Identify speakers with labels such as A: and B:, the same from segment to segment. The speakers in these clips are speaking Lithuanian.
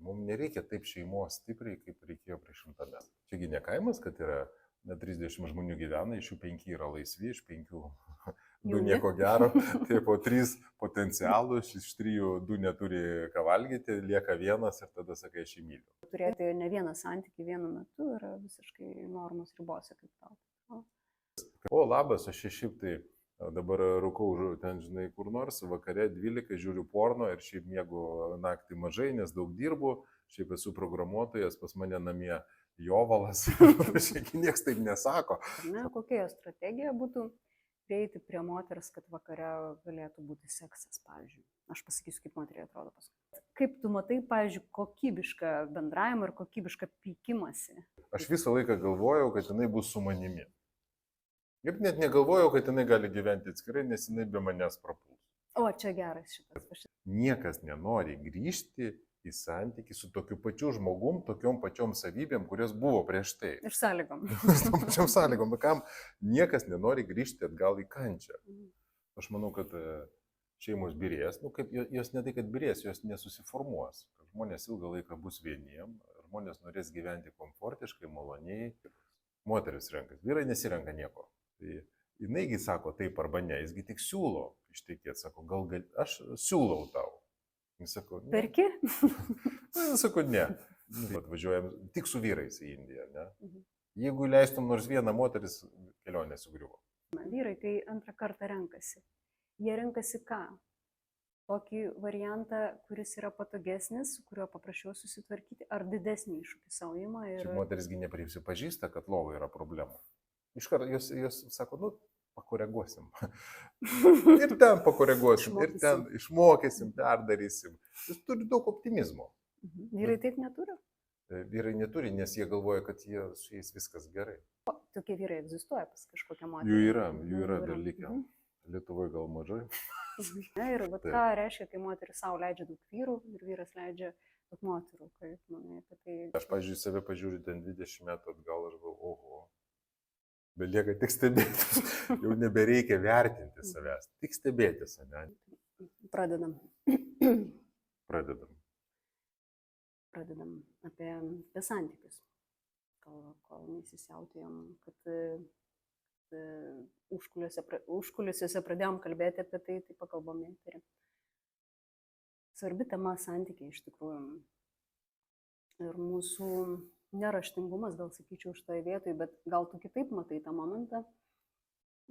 A: Mums nereikia taip šeimos stipriai, kaip reikėjo prieš 100 metų. Čiagi ne kaimas, kad yra 30 žmonių gyvena, iš jų 5 yra laisvi, iš 5 2 nieko gero, tai po 3 potencialų, iš 3 2 neturi ką valgyti, lieka vienas ir tada sakai, aš jį myliu.
B: Turėti ne vieną santykį vienu metu yra visiškai normos ribose kaip tau.
A: O labas, aš šiaip tai dabar rūkau ten, žinai, kur nors, vakare 12 žiūriu porno ir šiaip miegu naktį mažai, nes daug dirbu, šiaip esu programuotojas, pas mane namie jovalas, niekas taip nesako.
B: Ne, kokia jo strategija būtų prieiti prie moters, kad vakare galėtų būti seksas, pavyzdžiui. Aš pasakysiu, kaip moteriai atrodo paskui. Kaip tu matai, pavyzdžiui, kokybišką bendravimą ir kokybišką pykimąsi?
A: Aš visą laiką galvojau, kad jinai bus su manimi. Ir net negalvojau, kad jinai gali gyventi atskirai, nes jinai be manęs prapuls.
B: O, čia geras šitas.
A: Niekas nenori grįžti į santykį su tokiu pačiu žmogum, tokiom pačiom savybėm, kurios buvo prieš tai.
B: Ir sąlygom.
A: Su tom pačiom sąlygom. Kam niekas nenori grįžti atgal į kančią. Aš manau, kad šeimos birės, kaip jos ne tai, kad birės, jos nesusiformuos. Žmonės ilgą laiką bus vieniem, žmonės norės gyventi komfortiškai, maloniai. Moteris renkas, vyrai nesirenka nieko. Tai jinaigi sako taip arba ne, jisgi tik siūlo ištekėti, sako, gal aš siūlau tau. Jis sako, ne.
B: Perki?
A: Jis sako, ne. Atvažiuojam tik su vyrais į Indiją, ne? Jeigu leistum nors vieną moteris, kelionė sugriuvo.
B: Vyrai, kai antrą kartą renkasi, jie renkasi ką? Tokį variantą, kuris yra patogesnis, su kuriuo paprašiau susitvarkyti, ar didesnį iššūkį savo ima.
A: Čia moterisgi neprisipažįsta, kad lovo yra problema. Iškart jos sako, pakoreguosim. Ir ten pakoreguosim, ir ten išmokysim, perdarysim. Jis turi daug optimizmo.
B: Vyrai taip neturi?
A: Vyrai neturi, nes jie galvoja, kad su jais viskas gerai.
B: Tokie vyrai egzistuoja pas kažkokią moterį?
A: Jų yra dar likę. Lietuvoje gal mažai.
B: Ir ką reiškia, kai moteris savo leidžia daug vyrų ir vyras leidžia daug moterų? Kaip manai apie tai?
A: Aš, pavyzdžiui, save pažiūriu ten 20 metų atgal, aš galvoju, oho. Belieka tik stebėtis. Jau nebereikia vertinti savęs. Tik stebėtis, ne?
B: Pradedam.
A: Pradedam
B: apie santykius. Kol neįsisiautėjom, kad užkulisiuose pradėjom kalbėti apie tai, tai pakalbom eterį. Svarbi tema santykiai iš tikrųjų. Ir mūsų neraštingumas, gal sakyčiau, šitoje vietoje, bet gal tu kitaip matai tą momentą,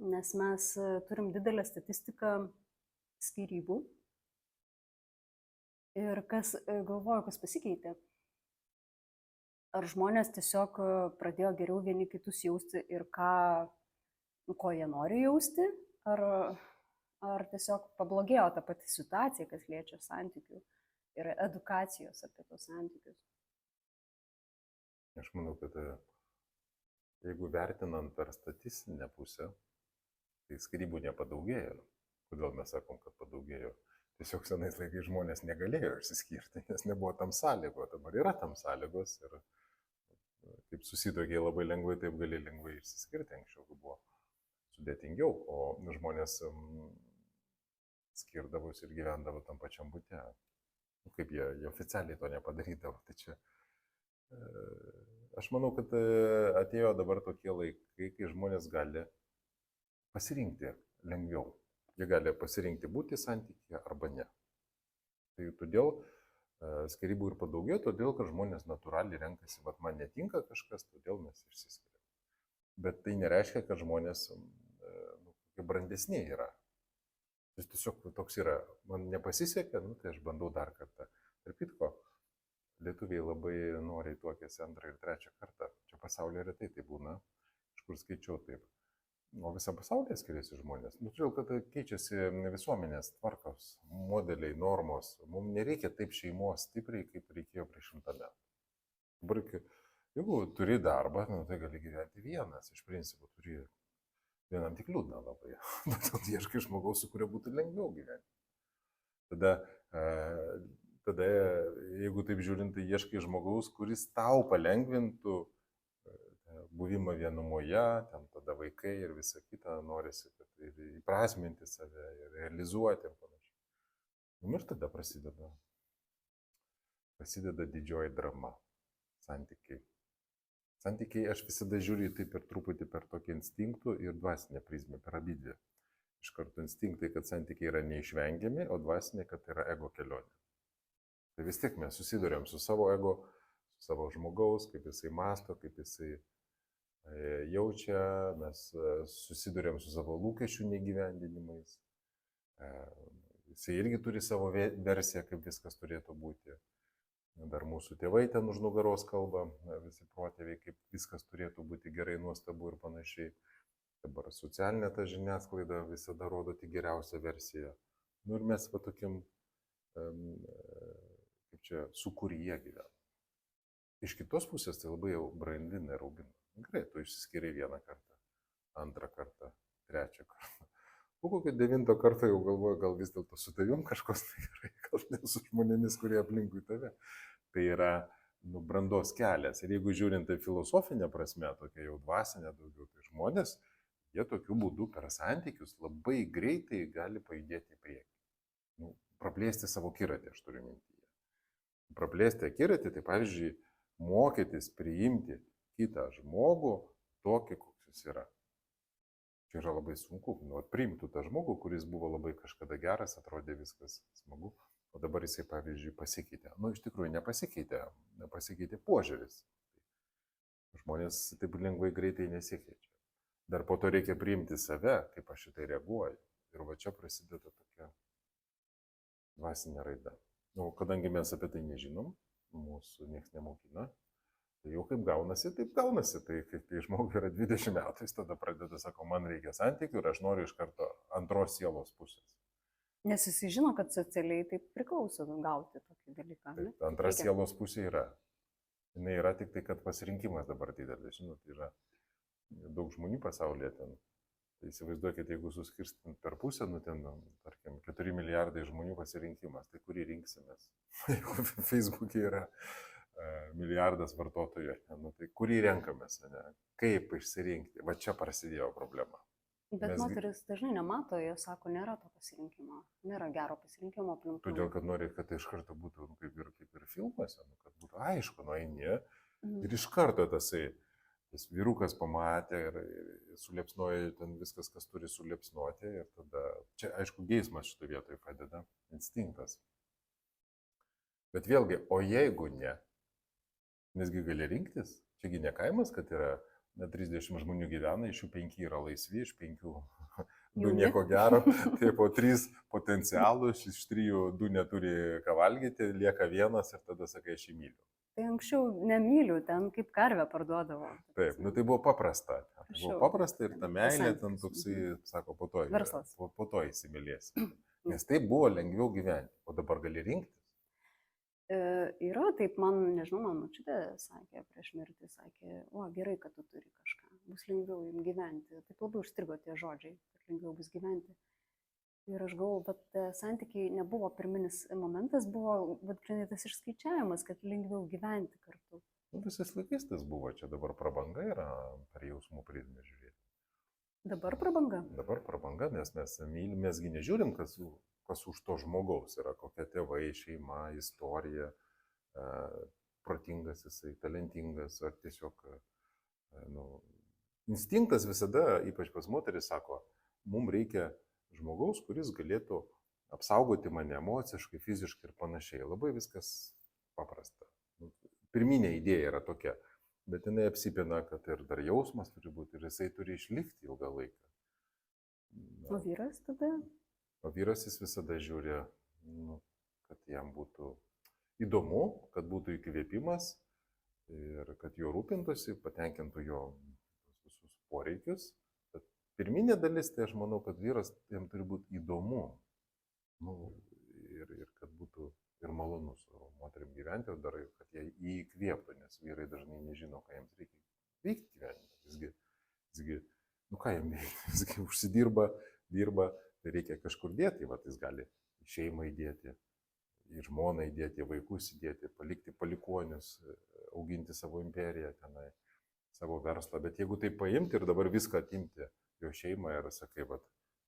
B: nes mes turim didelę statistiką skyrybų. Ir galvoju, kas pasikeitė. Ar žmonės tiesiog pradėjo geriau vieni kitus jausti ir ko jie nori jausti, ar tiesiog pablogėjo ta pati situacija, kas liečia santykių ir edukacijos apie tos santykius.
A: Aš manau, kad jeigu vertinant per statistinę pusę, tai skyrybų nepadaugėjo. Kodėl mes sakom, kad padaugėjo? Tiesiog senais laikais žmonės negalėjo išsiskirti, nes nebuvo tam sąlygo. Dabar yra tam sąlygos ir kaip susituokė labai lengvai, taip gali lengvai išsiskirti. Anksčiau buvo sudėtingiau, o žmonės skirdavosi ir gyvendavo tam pačiam bute. Kaip jie oficialiai to nepadarydavo. Tai čia aš manau, kad atėjo dabar tokie laikai, kai žmonės gali pasirinkti lengviau. Jie gali pasirinkti būti santykyje arba ne. Tai todėl skyrybų ir padaugėjo, todėl kad žmonės natūraliai renkasi, vat man netinka kažkas, todėl mes išsiskiriam. Bet tai nereiškia, kad žmonės brandesni yra. Jis tiesiog toks yra, man nepasisekė, tai aš bandau dar kartą. Ir kitko, lietuviai labai noriai tuokėsi antrą ir trečią kartą. Čia pasaulyje retai tai būna, iš kur skaičiau taip. O visam pasaulyje skiriasi žmonės. Todėl, kad keičiasi visuomenės tvarkos, modeliai, normos. Mums nereikia taip šeimos stipriai, kaip reikėjo prieš 100 metų. Dabar, jeigu turi darbą, tai gali gyventi vienas. Iš principo turi vienam tik liūdna labai. Todėl ieškai žmogaus, su kuriuo būtų lengviau gyventi. Tada, jeigu taip žiūrint, tai ieškai žmogaus, kuris tau palengvintų buvimą vienumoje, ten tada vaikai ir visa kita, norisi ir įprasminti save, ir realizuoti ir panašiai. Ir tada prasideda prasideda didžioji drama - santykiai. Santykiai aš visada žiūriu taip ir truputį per tokį instinktų ir dvasinę prizmę, per abidvi. Iš karto instinktai, kad santykiai yra neišvengiami, o dvasinė, kad tai yra ego kelionė. Tai vis tiek mes susidurėm su savo ego, su savo žmogaus, kaip jisai masto, kaip jisai jaučia, mes susidurėm su savo lūkesčių negyvendinimais. Jisai irgi turi savo versiją, kaip viskas turėtų būti. Dar mūsų tėvai ten už nugaros kalba, visi protėviai, kaip viskas turėtų būti gerai, nuostabu ir panašiai. Dabar socialinė ta žiniasklaida visada rodo tik geriausią versiją. Nu ir mes va tokiam, kaip čia, sukūryje gyvename. Iš kitos pusės tai labai jau brandina ir augina. Gerai, tu išsiskiri vieną kartą, antrą kartą, trečią kartą. Po kokio 9 karto jau galvoju, gal vis dėlto su tavim kažkas tai gerai, gal ne su žmonėmis, kurie aplinkui tave. Tai yra brandos kelias. Ir jeigu žiūrint tai filosofinė prasme, tokia jau dvasinė daugiau, tai žmonės, jie tokiu būdu per santykius labai greitai gali pajudėti į priekį. Praplėsti savo akiratį, aš turiu mintyje. Praplėsti akiratį, tai pavyzdžiui, mokytis priimti kitą žmogų tokį, koks jis yra. Čia yra labai sunku. Priimtų tą žmogų, kuris buvo labai kažkada geras, atrodė viskas smagu, o dabar jisai, pavyzdžiui, pasikeitė. Iš tikrųjų nepasikeitė požiūris. Žmonės taip lengvai greitai nesikeičia. Dar po to reikia priimti save, kaip aš šitai reaguoju. Ir va čia prasideda tokia dvasinė raida. Kadangi mes apie tai nežinom, mūsų niekas nemokina, tai jau kaip gaunasi, taip gaunasi. Tai kai žmogui yra 20 metų, jis tada pradeda, sako, man reikia santykių ir aš noriu iš karto antros sielos pusės.
B: Nes jis žino, kad socialiai taip priklauso gauti tokį dalyką.
A: Taip, antras sielos pusė yra. Jis yra tik tai, kad pasirinkimas dabar didelis. Žinot, yra daug žmonių pasaulyje ten. Tai įsivaizduokit, jeigu suskirstint per pusę, ten, tarkim, 4 milijardai žmonių pasirinkimas, tai kurį rinksimės? Jeigu Facebook'e yra milijardas vartotojų, tai kurį renkamės? Ne? Kaip išsirinkti? Va čia prasidėjo problema.
B: Bet moteris dažnai nemato, jie sako, nėra to pasirinkimo, nėra gero pasirinkimo aplink.
A: Todėl, kad nori, kad tai iš karto būtų kaip ir filmuose, kad būtų aišku, nueini ir iš karto tas vyrukas pamatė ir suliepsnoja ten viskas, kas turi suliepsnuoti. Ir tada, čia aišku, geismas šitoje vietoje padeda, instinktas. Bet vėlgi, o jeigu ne, nesgi gali rinktis, čiagi ne kaimas, kad yra 30 žmonių gyvena, iš jų 5 yra laisvi, iš 5 2 nieko gero, tai po 3 potencialų, iš 3 2 neturi ką valgyti, lieka vienas ir tada sakai, aš jį myliu.
B: Tai anksčiau nemyliu, ten kaip karvę parduodavo.
A: Taip, tai buvo paprasta. Buvo paprasta ir ta meilė ten toksai, sako, po to įsimylėsi. Nes taip buvo lengviau gyventi, o dabar gali rinktis.
B: Yra, taip, nežinau, man močiutė sakė prieš mirtį, sakė, gerai, kad tu turi kažką, bus lengviau jums gyventi. Taip labai užstrigo tie žodžiai, kad lengviau bus gyventi. Ir aš galvoju, bet santykiai nebuvo pirminis momentas, buvo tas išskaičiavimas, kad lengviau gyventi kartu.
A: Visais laikais tas buvo, čia dabar prabanga yra per jausmų prizmę žiūrėti.
B: Dabar prabanga?
A: Dabar prabanga, nes mes mylim, mesgi nežiūrim, kas už to žmogaus yra, kokia tėvai, šeima, istorija, protingas jisai, talentingas, ar tiesiog, instinktas visada, ypač pas moteris, sako, mums reikia žmogaus, kuris galėtų apsaugoti mane emociškai, fiziškai ir panašiai. Labai viskas paprasta. Pirminė idėja yra tokia, bet jinai apsipina, kad ir dar jausmas turi būti ir jisai turi išlikti ilgą laiką.
B: O vyras tada?
A: O vyras jis visada žiūri, kad jam būtų įdomu, kad būtų įkvėpimas ir kad jo rūpintųsi, patenkintų jo visus poreikius. Pirminė dalis, tai aš manau, kad vyras jam turi būti įdomu ir kad būtų ir malonu su moterim gyventi, ir dar, kad jie įkvėptų, nes vyrai dažnai nežino, ką jiems reikia veikti gyvenime. Visgi, ką jiems veikti, visgi užsidirba, dirba, tai reikia kažkur dėti, jis gali šeimą įdėti, į žmoną įdėti, į vaikus įdėti, palikti palikonius, auginti savo imperiją tenai, savo verslą. Bet jeigu tai paimti ir dabar viską atimti, jo šeimą ir sakai,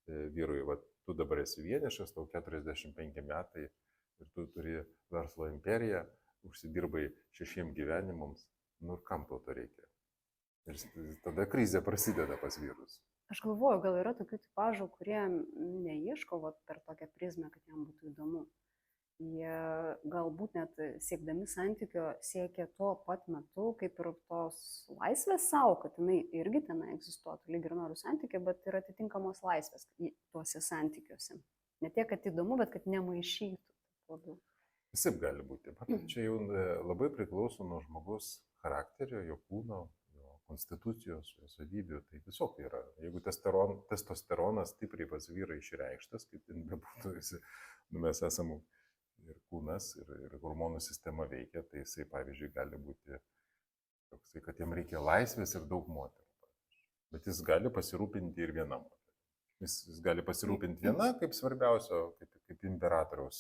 A: vyrui, tu dabar esi vienišas, tau 45 metai ir tu turi verslo imperiją, užsidirbai 6 gyvenimams, nu ir kam to reikia. Ir tada krizė prasideda pas vyrus.
B: Aš galvoju, gal yra tokių tipažų, kurie neieško per tokią prizmę, kad jam būtų įdomu. Jie galbūt net siekdami santykio siekia tuo pat metu, kaip ir tos laisvės savo, kad jinai irgi ten egzistuotų, lyg ir noriu santykio, bet ir atitinkamos laisvės tuose santykiuose. Ne tiek, kad įdomu, bet kad nemaišytų labiau.
A: Visaip gali būti. Čia jau labai priklauso nuo žmogus charakterio, jo kūno, jo konstitucijos, jo savybių. Tai tiesiog yra. Jeigu testosteronas stipriai pas vyrą išreikštas, kaip ten bebūtų, mes esame ir kūnas, ir hormonų sistema veikia, tai jisai, pavyzdžiui, gali būti toksai, kad jam reikia laisvės ir daug moterų. Bet jis gali pasirūpinti ir viena moterį. Jis gali pasirūpinti viena kaip svarbiausio, kaip imperatoriaus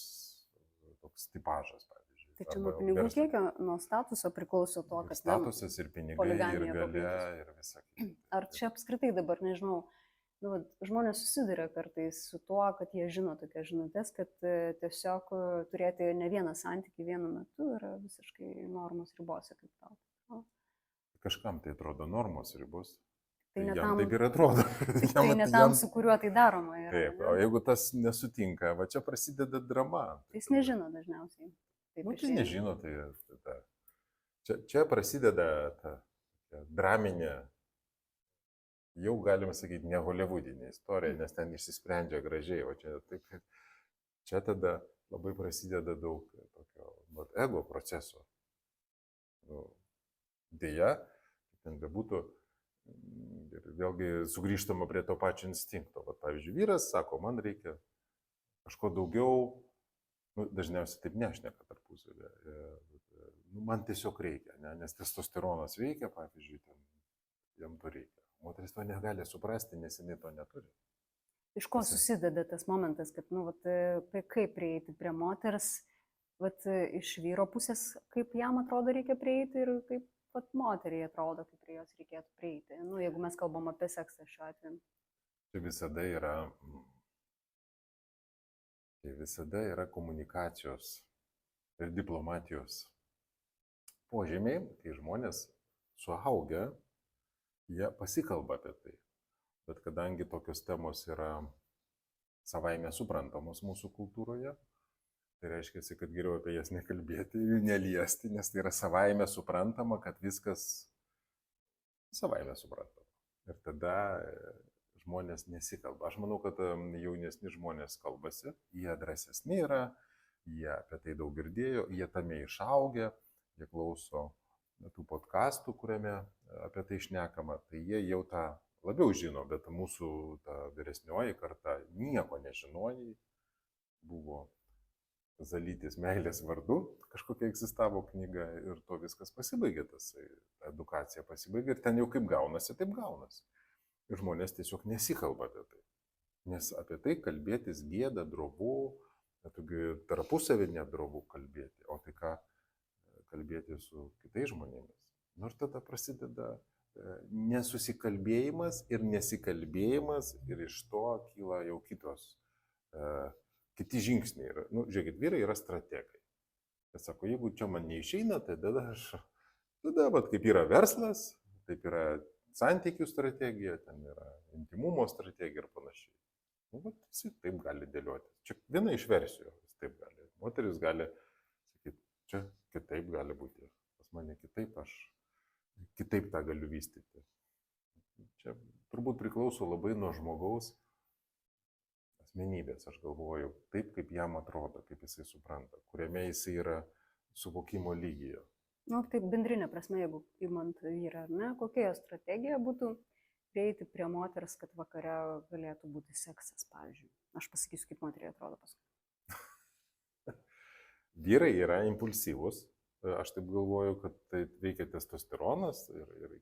A: toks tipažas, pavyzdžiui.
B: Tai čia nuo pinigų kiekio, nuo statuso priklauso to, kad...
A: Statusas ir pinigai, ir galia, ir visa kita.
B: Ar čia apskritai dabar, nežinau, žmonės susiduria kartais su tuo, kad jie žino tokias žinutės, kad tiesiog turėti ne vieną santykį vienu metu yra visiškai normos ribose, kaip tau.
A: Kažkam tai atrodo normos ribos.
B: Tai
A: jam taip ir atrodo.
B: Tai ne tam, su kuriuo tai daroma yra.
A: Taip, o jeigu tas nesutinka, va čia prasideda drama.
B: Jis nežino dažniausiai.
A: Tai nežino, čia prasideda ta draminė, jau galima sakyti, ne holivudinė istorija, nes ten išsisprendžia gražiai, o čia tada labai prasideda daug tokio ego proceso. Deja, ten bebūtų, ir vėlgi sugrįžtama prie to pačio instinkto. Pavyzdžiui, vyras sako, man reikia kažko daugiau, dažniausiai taip nešneka tarpusavy. Man tiesiog reikia, nes testosteronas veikia, pavyzdžiui, jam to reikia. Moteris to negali suprasti, nes jinai to neturi.
B: Iš ko susideda tas momentas, kad, kaip prieiti prie moters, iš vyro pusės, kaip jam atrodo reikia prieiti ir kaip moteriai atrodo, kaip prie jos reikėtų prieiti, jeigu mes kalbam apie seksą šiuo atveju.
A: Tai visada yra komunikacijos ir diplomatijos požymiai, kai žmonės suaugę, jie pasikalba apie tai. Bet kadangi tokios temos yra savaime suprantamos mūsų kultūroje, tai reiškia, kad geriau apie jas nekalbėti ir neliesti, nes tai yra savaime suprantama, kad viskas savaime suprantama. Ir tada žmonės nesikalba. Aš manau, kad jaunesni žmonės kalbasi, jie drąsesni yra, jie apie tai daug girdėjo, jie tame išaugę, jie klauso tų podcastų, kuriame apie tai šnekama, tai jie jau tą labiau žino, bet mūsų ta vyresnioji karta nieko nežinojai, buvo Zalytis meilės vardu, kažkokia egzistavo knyga ir to viskas pasibaigė, edukacija pasibaigė ir ten jau kaip gaunasi, taip gaunasi. Ir žmonės tiesiog nesikalba apie tai. Nes apie tai kalbėtis gėda, drovu, tarpusavį nedrovu kalbėti, o tai ką kalbėti su kitais žmonėmis. Ir tada prasideda nesusikalbėjimas ir nesikalbėjimas ir iš to kyla jau kiti žingsniai. Žiūrėkit, vyrai yra strategai. Jis sako, jeigu čia man neišeina, tai tada kaip yra verslas, taip yra santykių strategija, ten yra intimumo strategija ir panašiai. Visi taip gali dėlioti. Čia viena iš versijų. Taip gali. Moteris gali sakyti, čia kitaip gali būti. Pas mane kitaip, aš kitaip tą galiu vystyti. Čia turbūt priklauso labai nuo žmogaus asmenybės, aš galvoju, taip kaip jam atrodo, kaip jisai supranta, kuriame jisai yra suvokimo lygyje.
B: Taip bendrinė prasme, jeigu imant vyrą, kokia jo strategija būtų prieiti prie moters, kad vakare galėtų būti seksas, pavyzdžiui. Aš pasakysiu, kaip moteriai atrodo paskui.
A: Vyrai yra impulsyvus, aš taip galvoju, kad tai veikia testosteronas ir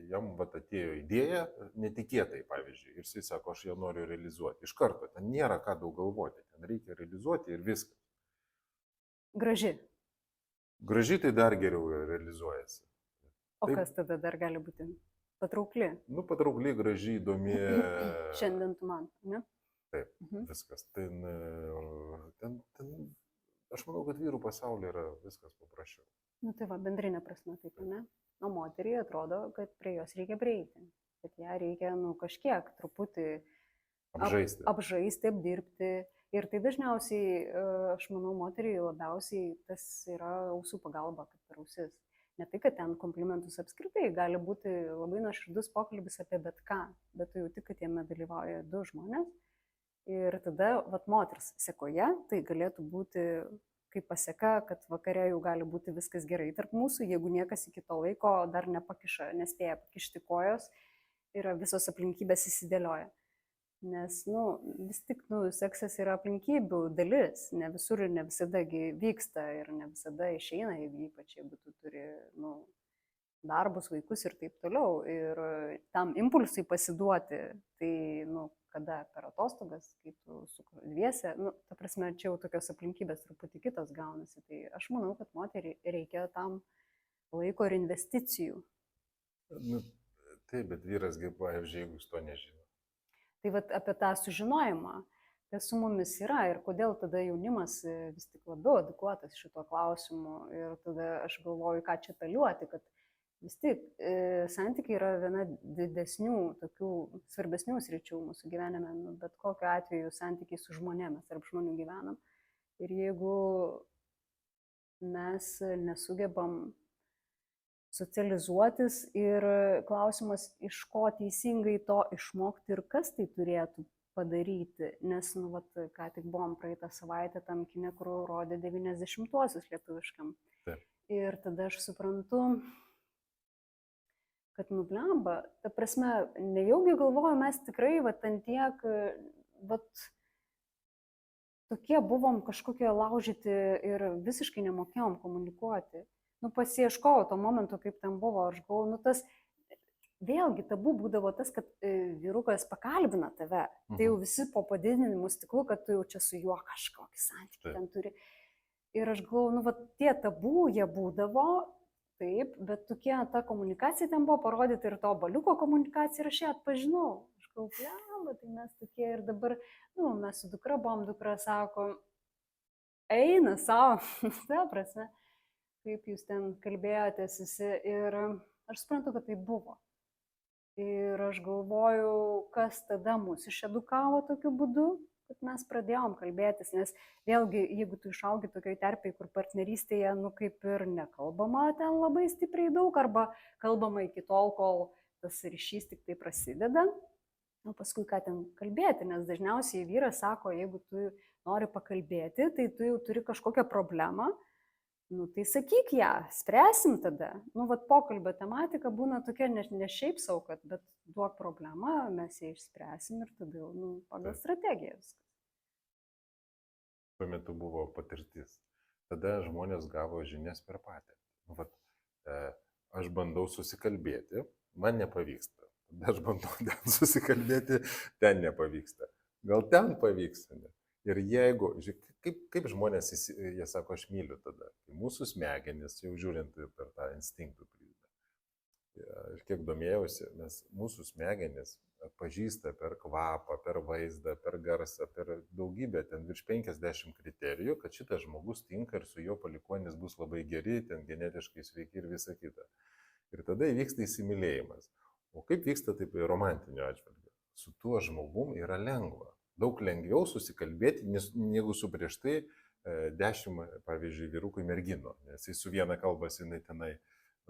A: jam atėjo idėja netikėtai, pavyzdžiui, ir jis sako, aš ją noriu realizuoti. Iš karto, ten nėra ką daug galvoti, ten reikia realizuoti ir viskas.
B: Graži.
A: Graži tai dar geriau realizuojasi.
B: O taip, kas tada dar gali būti? Patraukli?
A: Patraukli, graži, įdomi.
B: Šiandien tu man, ne?
A: Taip, viskas. Ten aš manau, kad vyrų pasaulyje yra viskas paprasčiau.
B: Nu tai va, bendrinė prasme, taip, ne? O moteriai atrodo, kad prie jos reikia prieiti. Kad ją reikia, nu, kažkiek, truputį
A: Apžaisti.
B: apžaisti, apdirbti. Ir tai dažniausiai, aš manau, moteriai labiausiai tas yra ausų pagalba, kaip per ausis. Ne tai, kad ten komplimentus apskritai, gali būti labai nuoširdus pokalbis apie bet ką, bet tu jauti, kad jame dalyvauja du žmonės. Ir tada, vat, moters sekoje, tai galėtų būti kaip paseka, kad vakare jau gali būti viskas gerai tarp mūsų, jeigu niekas iki to laiko dar nepakiša, nespėja pakišti kojos ir visos aplinkybės įsidėlioja. Nes, nu, vis tik, nu, seksas yra aplinkybių dalis, ne visur ir ne visada vyksta ir ne visada išeina, ypač jeigu tu turi, nu, darbus, vaikus ir taip toliau. Ir tam impulsui pasiduoti, tai, nu, kada per atostogas, kai tu su dviese, nu, ta prasme, čia jau tokios aplinkybės truputį kitos gaunasi. Tai aš manau, kad moteriai reikia tam laiko ir investicijų.
A: Nu, taip, bet vyrasgi, pavyzdžiui, jeigu jis to nežino.
B: Tai vat apie tą sužinojimą, kas su mumis yra ir kodėl tada jaunimas vis tik labiau edukuotas šito klausimu. Ir tada aš galvoju, ką čia apeliuoti, kad vis tik santykiai yra viena didesnių, tokių svarbesnių sričių mūsų gyvenime, nu, bet kokiu atveju santykiai su žmonėmis, tarp žmonių gyvenam. Ir jeigu mes nesugebam socializuotis ir klausimas, iš ko teisingai to išmokti ir kas tai turėtų padaryti, nes, nu, vat, ką tik buvom praeitą savaitę tam kine, kur rodė 90-uosius lietuviškam.
A: Taip.
B: Ir tada aš suprantu, kad nublemba, ta prasme, nejaugi galvoju, mes tikrai, vat, ant tiek, vat, tokie buvom kažkokie laužyti ir visiškai nemokėjom komunikuoti. Nu, pasieškojau to momento, kaip ten buvo, aš galvoju, nu, tas, vėlgi tabu būdavo tas, kad vyrukas pakalbina tave, tai jau visi po padidinimu stiklu, kad tu jau čia su juo kažkokį santykį ten turi. Ir aš galvoju, nu, va, tie tabu jie būdavo, taip, bet tokie, ta komunikacija ten buvo parodyti ir to baliuko komunikacija ir aš ją atpažinau. Aš galvoju, tai mes tokie ir dabar, nu, mes su dukra buvom, dukra sako, eina savo, ta prasme. Kaip jūs ten kalbėjotės visi ir aš suprantu, kad tai buvo. Ir aš galvoju, kas tada mus išedukavo tokiu būdu, kad mes pradėjom kalbėtis, nes vėlgi, jeigu tu išaugi tokioj terpėj, kur partnerystėje, nu, kaip ir nekalbama ten labai stipriai daug, arba kalbama iki tol, kol tas ryšys tik tai prasideda, o paskui ką ten kalbėti, nes dažniausiai vyras sako, jeigu tu nori pakalbėti, tai tu jau turi kažkokią problemą. Nu, tai sakyk ją, spręsim tada. Nu, vat pokalbio tematika būna tokia ne šiaip savo, kad, bet duok problemą, mes ją išspręsim ir tada jau, nu, pagal strategiją viskas.
A: Tuo metu buvo patirtis. Tada žmonės gavo žinias per patirtį. Nu, vat, aš bandau susikalbėti, man nepavyksta. Tada aš bandau ten susikalbėti, ten nepavyksta. Gal ten pavyksta, ne? Ir jeigu, kaip žmonės, jie sako, aš myliu tada, mūsų smegenis, jau žiūrint per tą instinktų prizmę. Ir kiek domėjausi, mes mūsų smegenis atpažįsta per kvapą, per vaizdą, per garsą, per daugybę, ten virš 50 kriterijų, kad šitas žmogus tinka ir su jo palikuonis bus labai geri, ten genetiškai sveiki ir visa kita. Ir tada įvyksta įsimylėjimas. O kaip vyksta taip romantinio atžvilgiu? Su tuo žmogum yra lengva. Daug lengviau susikalbėti, negu su prieš tai 10, pavyzdžiui, vyrukui merginų. Nes jis su viena kalbasi, jinai tenai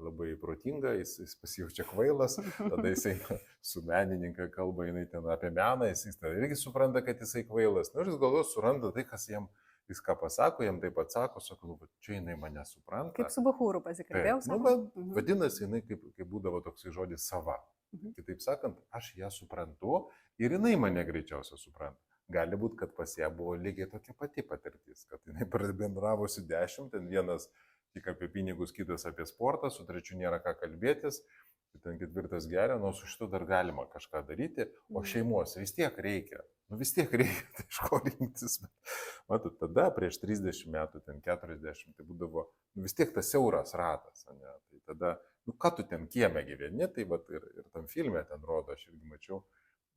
A: labai protinga, jis pasijaučia kvailas, tada jisai su menininkai kalba, jinai ten apie meną, jis irgi supranta, kad jisai kvailas. Nu, ir jis galvoja, suranda tai, kas jam, jis ką pasako, jam taip atsako, sako, nu, čia jinai mane supranta.
B: Kaip su Bahūru pasikalbėjau.
A: Nu, vadinasi, jinai kaip būdavo toksai žodis sava. Kitaip sakant, aš ją suprantu ir jinai mane greičiausiai supranta. Gali būti, kad pas ją buvo lygiai tokia pati patirtis, kad jinai bendravusi 10, ten vienas tik apie pinigus, kitas apie sportą, su trečiu nėra ką kalbėtis, ten ketvirtas geria, nu su šitu dar galima kažką daryti, o šeimos vis tiek reikia. Nu vis tiek reikia, tai iš ko rinktis. Matot, tada prieš 30 metų, ten 40, tai būdavo nu, vis tiek tas siauras ratas. Ne? Tai tada, nu ką tu ten kieme gyveni, tai vat, ir tam filme ten rodo, aš irgi mačiau,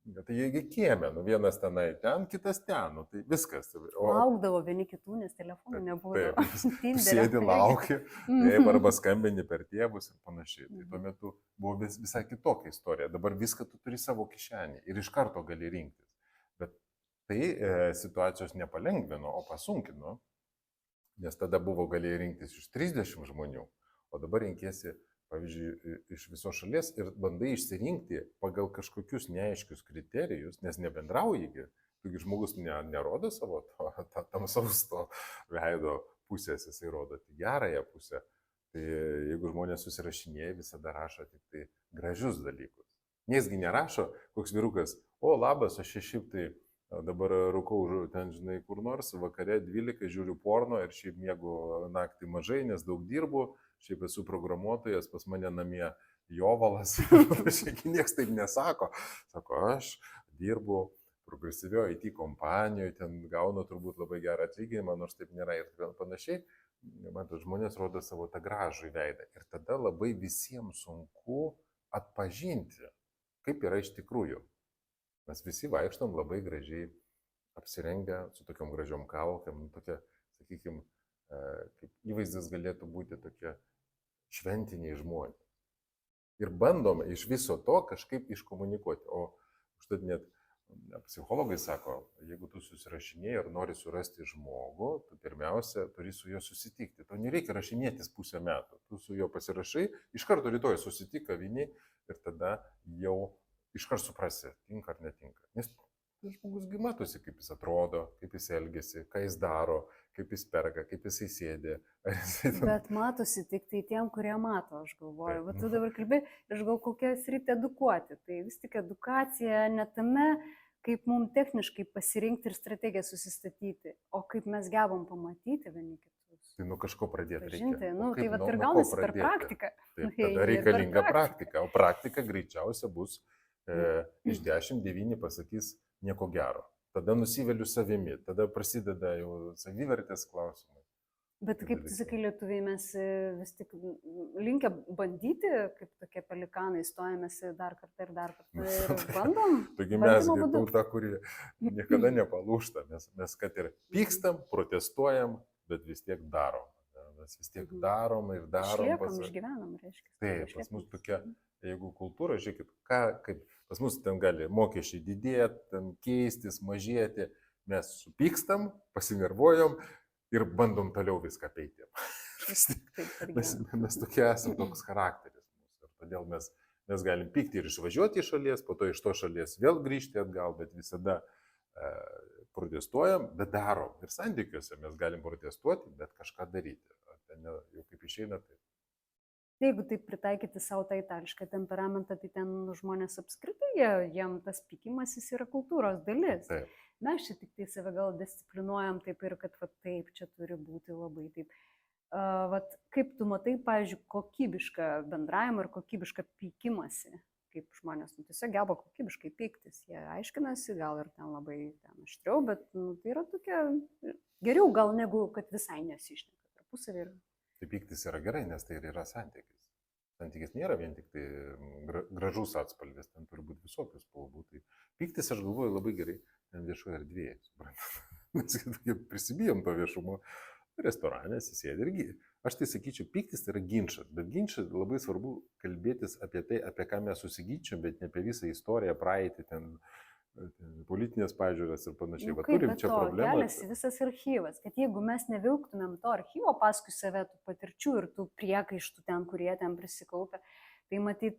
A: Tai jiegi kieme, nu vienas tenai ten, kitas ten, nu tai viskas.
B: Laukdavo vieni kitų, nes telefonų nebūdavo.
A: Taip, sėdi, lauki, taip, arba skambini per tėvus ir panašiai. Tai tuo metu buvo visai kitokia istorija. Dabar viską tu turi savo kišenį ir iš karto gali rinktis. Bet tai situacijos nepalengvino, o pasunkino, nes tada buvo galėjai rinktis iš 30 žmonių, o dabar rinkėsi, pavyzdžiui, iš visos šalies ir bandai išsirinkti pagal kažkokius neaiškius kriterijus, nes nebendraujigi. Taigi žmogus nerodo savo tamsaus to veido pusės, jisai rodo tik gerąją pusę. Tai jeigu žmonės susirašinėja, visada rašo tik tai gražius dalykus. Nesgi nerašo, koks vyrukas, o labas, aš šiaip tai dabar rūkau ten, žinai, kur nors, vakare 12 žiūriu porno ir šiaip miegu naktį mažai, nes daug dirbu, šiaip esu programuotojas, pas mane namie jovalas, šiaip niekas taip nesako. Sako, aš dirbu progresyvioje IT kompanijoje, ten gaunu turbūt labai gerą atlyginimą, nors taip nėra ir panašiai. Matot, žmonės rodo savo tą gražų veidą ir tada labai visiems sunku atpažinti, kaip yra iš tikrųjų. Mes visi vaikštom labai gražiai apsirengę, su tokiom gražiom kaukėm, tokia, sakykime, kaip įvaizdis galėtų būti tokie šventiniai žmonės. Ir bandom iš viso to kažkaip iškomunikuoti. O užtat net psichologai sako, jeigu tu susirašinėjai ir nori surasti žmogų, tu pirmiausia turi su juo susitikti. To nereikia rašinėtis pusę metų. Tu su juo pasirašai, iš karto rytoj susitik kavinėj ir tada jau iš karto suprasi, tinka ar netinka. Nes žmogus matosi, kaip jis atrodo, kaip jis elgesi, ką jis daro, kaip jis perka, kaip jisai sėdi.
B: Bet matosi tik tai tiem, kurie mato, aš galvoju. Bet tu dabar kalbėjai, aš gal kokią sritį edukuoti. Tai vis tik edukacija ne tame, kaip mums techniškai pasirinkti ir strategiją susistatyti, o kaip mes gebam pamatyti vieni kitus.
A: Tai nuo kažko pradėti
B: reikia.
A: Tai
B: vat ir gaunasi per praktiką.
A: Taip, tada reikalinga praktika, o praktika greičiausia bus iš 10-9 pasakys nieko gero. Tada nusiveliu savimi, tada prasideda jau savivertės klausimai.
B: Bet kaip tu sakai, lietuviai mes vis tik linkę bandyti, kaip tokie pelikanai, stojamės dar kartą ir bandom.
A: Taigi mes tauta, kuri niekada nepalūžta, mes kad ir pykstam, protestuojam, bet vis tiek darom. Mes vis tiek darom ir darom.
B: Išgyvenam, reiškia.
A: Taip, pas mus tokia, jeigu kultūra, žiūrėkit, kaip pas mus ten gali mokesčiai didėti, ten keistis, mažėti, mes supykstam, pasinervuojam ir bandom toliau viską peiti. Mes tokie esame, toks charakteris mūsų. Ir todėl mes galim pykti ir išvažiuoti iš šalies, po to iš to šalies vėl grįžti atgal, bet visada protestuojam, bet darom. Ir santykiuose mes galim protestuoti, bet kažką daryti. Ten jau kaip išeina, tai.
B: Jeigu taip pritaikyti savo tą itališką temperamentą, tai ten žmonės apskritai, jiem tas pykimasis yra kultūros dalis.
A: Taip.
B: Mes čia tik tai save gal disciplinuojam taip ir kad taip, čia turi būti labai taip. Kaip tu matai, pavyzdžiui, kokybišką bendravimą ir kokybišką pykimąsi, kaip žmonės tiesiog geba kokybiškai pyktis. Jie aiškinasi, gal ir ten labai aštriau, bet tai yra tokia geriau gal negu kad visai nesišneka tarpusavy.
A: Tai pyktis yra gerai, nes tai ir yra santykis. Santykis nėra vien tik tai gražus atspalvis, ten turi būti visokius spalvų. Tai pyktis, aš galvoju, labai gerai ten viešoje erdvėje. Mes prisibijom to viešumo restorane, sėdi irgi. Aš tai sakyčiau, pyktis tai yra ginčas, bet ginčas labai svarbu kalbėtis apie tai, apie ką mes susigyčiam, bet ne apie visą istoriją, praeitį, ten politinės pažiūras ir panašiai. Turim čia problemą.
B: Keliasi visas archyvas, kad jeigu mes nevilktumėm to archyvo paskui save, tų patirčių ir tų priekaištų ten, kurie ten prisikaupia, tai matyt,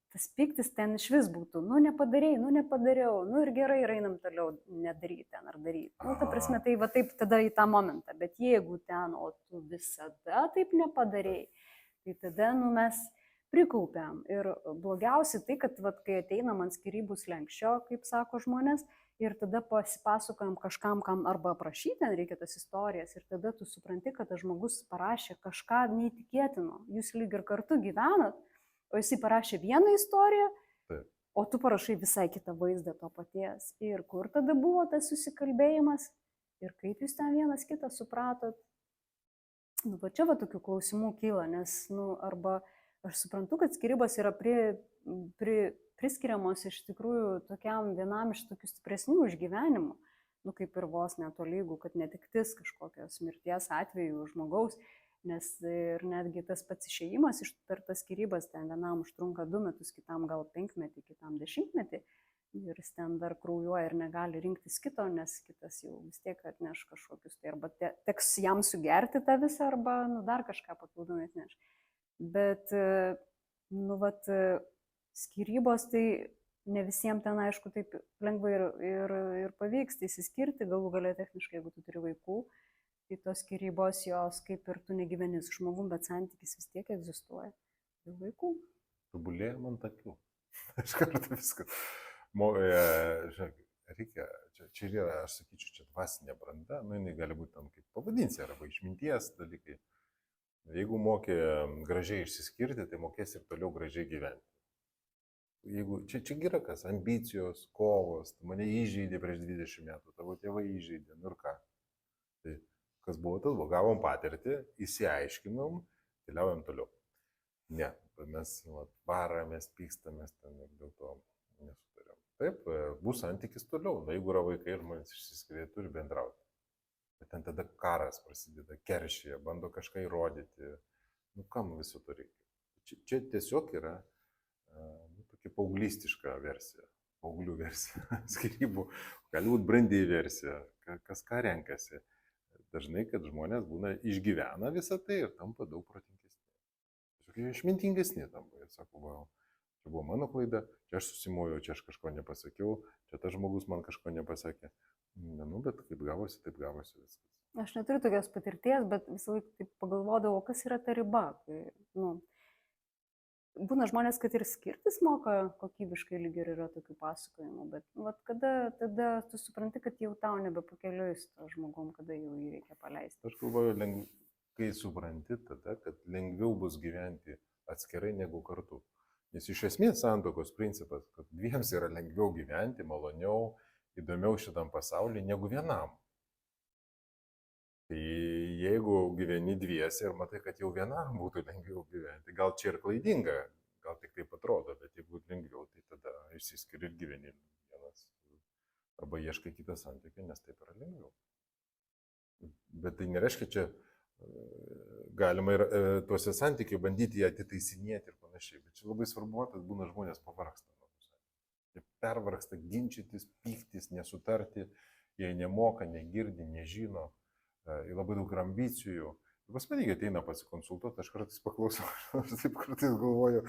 B: tas pyktis ten iš vis būtų, nepadariau, ir gerai, ir einam toliau nedaryti ten ar daryti. Ta prasme, tai va taip tada į tą momentą, bet jeigu ten, o tu visada taip nepadarei, tai tada, mes prikaupiam. Ir blogiausia tai, kad kai ateinam ant skyrybų slenksčio, kaip sako žmonės, ir tada pasipasakojam kažkam, kam arba aprašyti, ten reikia tas istorijas, ir tada tu supranti, kad tas žmogus parašė kažką neįtikėtino. Jūs lyg ir kartu gyvenat, o jisai parašė vieną istoriją, o tu parašai visai kitą vaizdą to paties. Ir kur tada buvo tas susikalbėjimas, ir kaip jūs ten vienas kitą supratot. Va čia tokių klausimų kyla, nes, arba aš suprantu, kad skyrybos yra priskiriamos iš tikrųjų tokiam vienam iš tokių stipresnių išgyvenimų, nu kaip ir vos netolygų, kad netektis kažkokios mirties atveju žmogaus, nes ir netgi tas pats išėjimas per tas skyrybas ten vienam užtrunka 2 metus, kitam gal 5 metį, kitam 10 metį. Ir jis ten dar kraujuoja ir negali rinktis kito, nes kitas jau vis tiek atneš kažkokius, tai arba teks jam sugerti tą visą, arba nu, dar kažką papildomai atneš. Bet, nu, vat, skyrybos tai ne visiems ten, aišku, taip lengvai ir pavyks įsiskirti, galų galia techniškai, jeigu tu turi vaikų, tai tos skyrybos jos kaip ir tu negyveni su žmogum, bet santykis vis tiek egzistuoja dėl vaikų.
A: Tobulėjam ant akių. Aš kartu viską. Žiūrėk, reikia, čia yra, aš sakyčiau, čia dvasinė branda, nu jinai gali būti tam kaip pavadinsi, arba išminties dalykai. Jeigu mokė gražiai išsiskirti, tai mokės ir toliau gražiai gyventi. Jeigu, čia yra kas, ambicijos, kovos, mane įžeidė prieš 20 metų, tavo tėvai įžeidė, nu ir ką. Tai kas buvo tas, gavom patirtį, įsiaiškinom, keliaujam toliau. Ne, mes varamės, pykstamės ten ir dėl to nesutariam. Taip, bus santykis toliau, na jeigu yra vaikai ir žmonės išsiskiria, turi bendrauti. Bet ten tada karas prasideda, keršyje, bando kažką įrodyti, nu kam viso to reikia. Čia tiesiog yra tokia paauglistiška versija, paauglių versija, skyrybų, gali būti brandi versija, kas ką renkasi. Dažnai, kad žmonės išgyvena visą tai ir tampa daug protingesni. Tiesiog išmintingesni tampa. Ir sako, va, čia buvo mano klaida, čia aš susimojau, čia aš kažko nepasakiau, čia tas žmogus man kažko nepasakė. Nu, bet kaip gavosi viskas.
B: Aš neturiu tokios patirties, bet visą laiką taip pagalvodavau, kas yra ta riba. Kai, nu, būna žmonės, kad ir skirtis moka kokybiškai, lyg ir yra tokių pasakojimų, bet nu, kada tada tu supranti, kad jau tau nebepakeliui su to žmogum, kada jau jį reikia paleisti.
A: Aš galvoju, kai supranti tada, kad lengviau bus gyventi atskirai negu kartu. Nes iš esmės santuokos principas, kad dviems yra lengviau gyventi, maloniau, įdomiau šitam pasauliu negu vienam. Tai jeigu gyveni dviese ir matai, kad jau vienam būtų lengviau gyventi, gal čia ir klaidinga, gal tik taip atrodo, bet jeigu lengviau, tai tada išsiskiri ir gyveni vienas. Arba ieškai kitą santykį, nes taip yra lengviau. Bet tai nereiškia, čia galima ir tuose santykiai bandyti ją atitaisinėti ir panašiai. Bet čia labai svarbu, kad būna žmonės pavargsta. Jie pervargsta ginčytis, pyktis, nesutarti, jie nemoka, negirdi, nežino, labai daug ambicijų. Pas mane ateina pasikonsultuoti, aš kartais paklausau, aš taip kartais galvoju,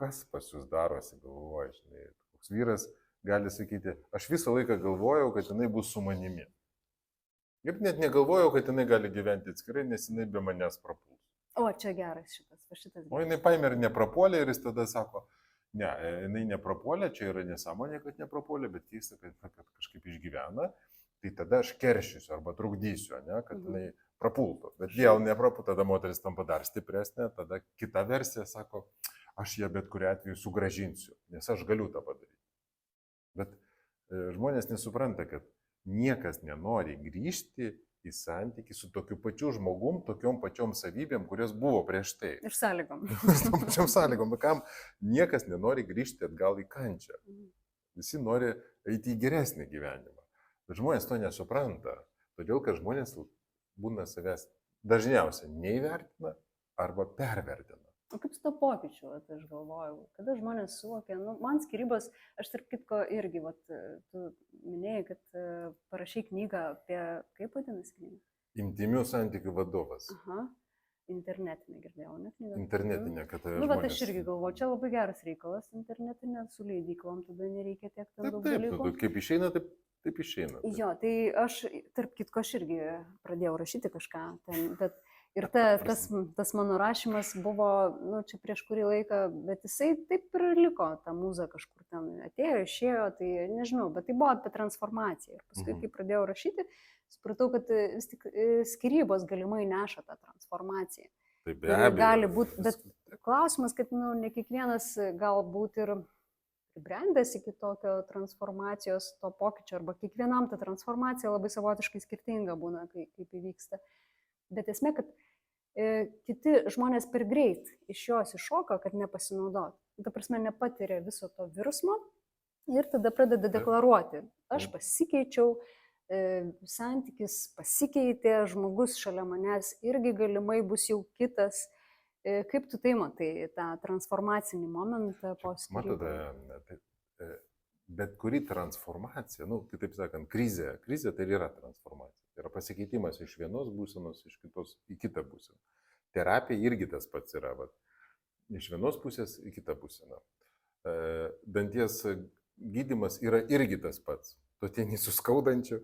A: kas pas jūs darosi, galvoju, žinai, koks vyras gali sakyti, aš visą laiką galvojau, kad jinai bus su manimi. Ir net negalvojau, kad jinai gali gyventi atskirai, nes jinai be manęs prapuls.
B: O, čia geras šitas.
A: O jinai paėmė ir neprapuolė ir jis tada sako, ne, jinai neprapuolė, čia yra nesąmonė, kad neprapuolė, bet keista, kad kažkaip išgyvena, tai tada aš keršysiu arba trukdysiu, ne, kad jinai prapultų. Bet vėl neprapultų, tada moteris tampa dar stipresnė, tada kita versija sako, aš ją bet kuriu atveju sugrąžinsiu, nes aš galiu tą padaryti. Bet žmonės nesupranta, kad niekas nenori grįžti į santykį su tokiu pačiu žmogum, tokiom pačiom savybėm, kurios buvo prieš tai.
B: Ir sąlygom.
A: Su tom pačiom sąlygom. Kam niekas nenori grįžti atgal į kančią. Visi nori eiti į geresnį gyvenimą. Bet žmonės to nesupranta. Todėl, kad žmonės būna savęs dažniausiai neįvertina arba pervertina.
B: O kaip su to pokyčiu, aš galvoju, kada žmonės suvokia, nu, man skyrybos, aš tarp kitko irgi, tu minėjai, kad parašai knygą apie, kaip vadinasi knyga?
A: Intymių santykių vadovas.
B: Aha, internetinė girdėjau, ne knyga?
A: Internetinė, kad
B: žmonės... Nu, bet aš irgi galvoju, čia labai geras reikalas, internetinė, su leidyklom, tada nereikia tiek ten daug dalykų.
A: Taip, kaip išeina, taip išeina. Taip.
B: Jo, tai aš, tarp kitko, aš irgi pradėjau rašyti kažką ten, bet... Ir tas mano rašymas buvo, nu, čia prieš kurį laiką, bet jisai taip ir liko, ta mūza kažkur ten atėjo, išėjo, tai nežinau, bet tai buvo apie transformaciją. Ir paskui, kai pradėjau rašyti, supratau, kad vis tik skyrybos galimai neša tą transformaciją.
A: Tai be abejo.
B: Gali būti, bet klausimas, kad nu, ne kiekvienas galbūt ir pribrendęs iki tokio transformacijos, to pokyčio, arba kiekvienam ta transformacija labai savotiškai skirtinga būna, kaip įvyksta. Bet esmė, kad kiti žmonės per greit iš jos iššoka, kad nepasinaudotų. Ta prasme, nepatiria viso to virsmo ir tada pradeda deklaruoti. Aš pasikeičiau, santykis pasikeitė, žmogus šalia manęs irgi galimai bus jau kitas. Kaip tu tai matai, tą transformacinį momentą po skyrybų?
A: Matote, bet kuri transformacija, kitaip sakant, krizė tai yra transformacija. Tai yra pasikeitimas iš vienos būsenos, iš kitos į kitą būseną. Terapija irgi tas pats yra, iš vienos pusės į kitą būseną. Danties gydymas yra irgi tas pats. Tu ateini su skaudančiu,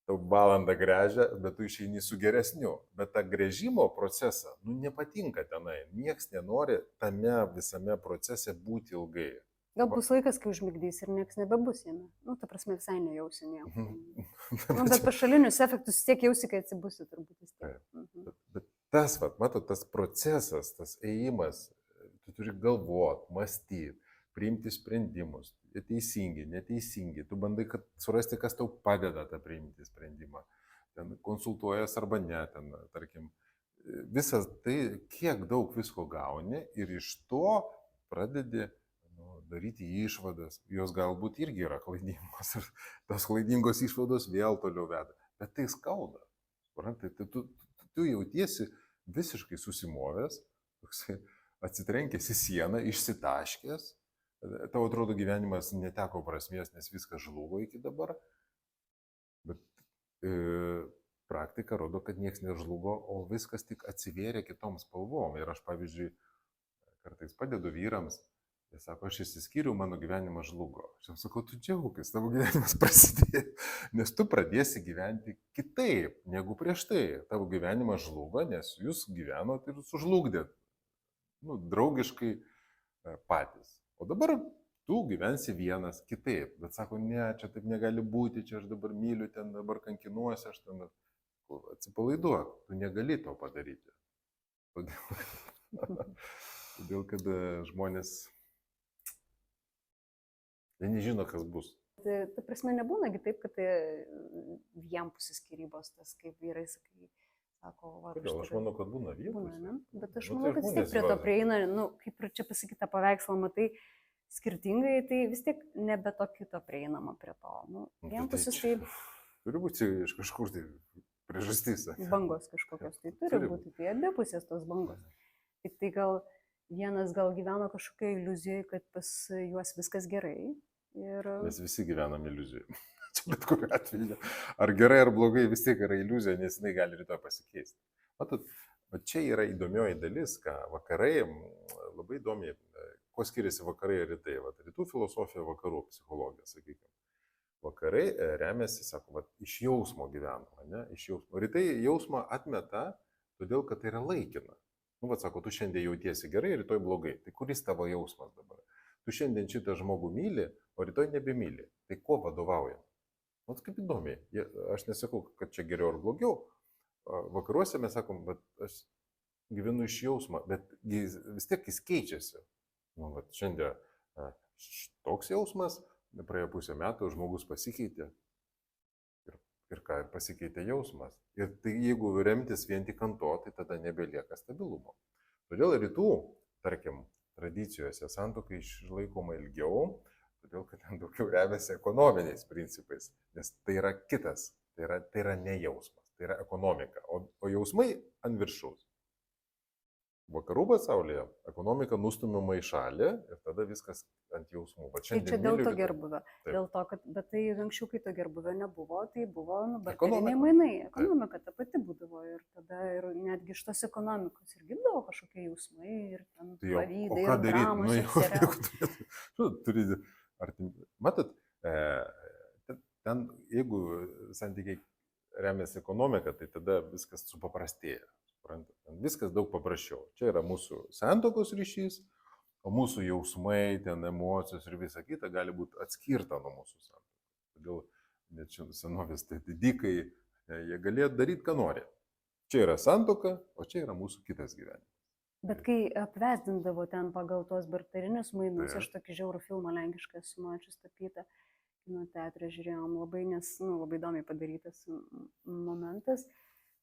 A: tau valandą gręžia, bet tu išeini su geresniu. Bet tą gręžimo procesą, nepatinka tenai. Niekas nenori tame visame procese būti ilgai.
B: Gal bus laikas, kai užmigdys ir niekas nebebus jame. Ta prasme, visai nejausi nieko. Bet pašalinius efektus tiek jausi, kai atsibusi turbūt vis tiek.
A: Bet tas, matot, tas procesas, tas ėjimas, tu turi galvoti, mąstyti, priimti sprendimus, teisingi, neteisingi. Tu bandai surasti, kas tau padeda tą priimti sprendimą. Ten konsultuojas arba ne, ten, tarkim. Visas tai, kiek daug visko gauni ir iš to pradedi daryti išvadas. Jos galbūt irgi yra klaidingos ir tos klaidingos išvados vėl toliau veda. Bet tai skauda. Tu jautiesi visiškai susimovęs, atsitrenkęs į sieną, išsitaškęs. Tau atrodo gyvenimas neteko prasmės, nes viskas žlugo iki dabar. Bet praktika rodo, kad niekas nežlugo, o viskas tik atsivėrė kitom spalvom. Ir aš, pavyzdžiui, kartais padedu vyrams, jie sako, aš išsiskyriau, mano gyvenimas žlugo. Aš jam sakau, tu džiaugis, tavo gyvenimas prasidėjo, nes tu pradėsi gyventi kitaip negu prieš tai. Tavo gyvenimas žlugo, nes jūs gyvenot ir sužlugdėt. Draugiškai patys. O dabar tu gyvensi vienas kitaip. Bet sako, ne, čia taip negali būti, čia aš dabar myliu, ten dabar kankinuosi, aš ten atsipalaiduok. Tu negali to padaryti. Todėl, kad žmonės, jie nežino, kas bus.
B: Ta prasme, nebūnagi taip, kad tai vienpusės skyrybos, tas kaip vyrai sakai.
A: Kodėl? Aš manau, kad būna vienpusės.
B: Bet aš manau, kad vis tiek prie to prieina, kaip ir čia pasakyti tą paveikslą, matai skirtingai, tai vis tiek nebe to kito prieinama prie to. Vienpusės tai...
A: Turi būti iš kažkur tai priežastys.
B: Bangos kažkokios, tai turi būti, tai abipusės tos bangos. Tik tai gal vienas gyveno kažkokiai iliuzijoje, kad pas juos viskas gerai.
A: Mes visi gyvenam iliuzijoje. Bet kokiu atveju. Ar gerai, ar blogai, vis tiek yra iliuzija, nes jinai gali rytoj pasikeisti. Matot, čia yra įdomioji dalis, ką vakarai labai įdomiai, kuo skiriasi vakarai ir rytai. Rytų filosofija, vakarų psichologija, sakykime. Vakarai remiasi, sako, iš jausmo gyvenama, ne? Iš jausmo. Rytai jausmą atmeta, todėl, kad tai yra laikina. Sako, tu šiandien jautiesi gerai, rytoj blogai. Tai kuris tavo jausmas dabar? Tu šiandien šitą žmogų myli, o rytoj nebemyli. Tai kuo vadovauja? Kaip įdomiai. Aš nesakau, kad čia geriau ar blogiau. Vakaruose mes sakom, bet aš gyvenu iš jausmą, bet vis tiek jis keičiasi. Šiandien toks jausmas, praėjo pusę metų, žmogus pasikeitė. Ir ką, ir pasikeitė jausmas. Ir tai jeigu remtis vien tik ant to, tai tada nebelieka stabilumo. Todėl rytų, tarkim, tradicijose santuoka išlaikoma ilgiau, todėl, kad ten daugiau remiasi ekonominiais principais, nes tai yra kitas, tai yra ne jausmas, tai yra ekonomika, o jausmai ant viršaus. Vakarų pasaulyje ekonomika nustumiama į šalį ir tada viskas ant jausmų.
B: Tai čia dėl to gerbuvio. Dėl to, kad, bet tai anksčiau, kai to gerbuvio nebuvo, tai buvo barteriniai mainai. Ekonomika ta pati būdavo ir tada ir netgi iš tos ekonomikos ir gimdavo kažkokie jausmai ir ten pavydai ir dramos.
A: Matot, ten jeigu santykiai remiasi ekonomika, tai tada viskas supaprastėja. Viskas daug paprasčiau. Čia yra mūsų santuokos ryšys, o mūsų jausmai, ten emocijos ir visa kita gali būti atskirta nuo mūsų santuokos. Todėl net čia senovės tai didikai, jie galėjo daryti, ką nori. Čia yra santuoka, o čia yra mūsų kitas gyvenimas.
B: Bet kai apvesdindavo ten pagal tuos barterinius mainus, aš tokį žiaurų filmą lenkišką esu mačius tapytą, kino teatre žiūrėjom labai, nes labai įdomiai padarytas momentas.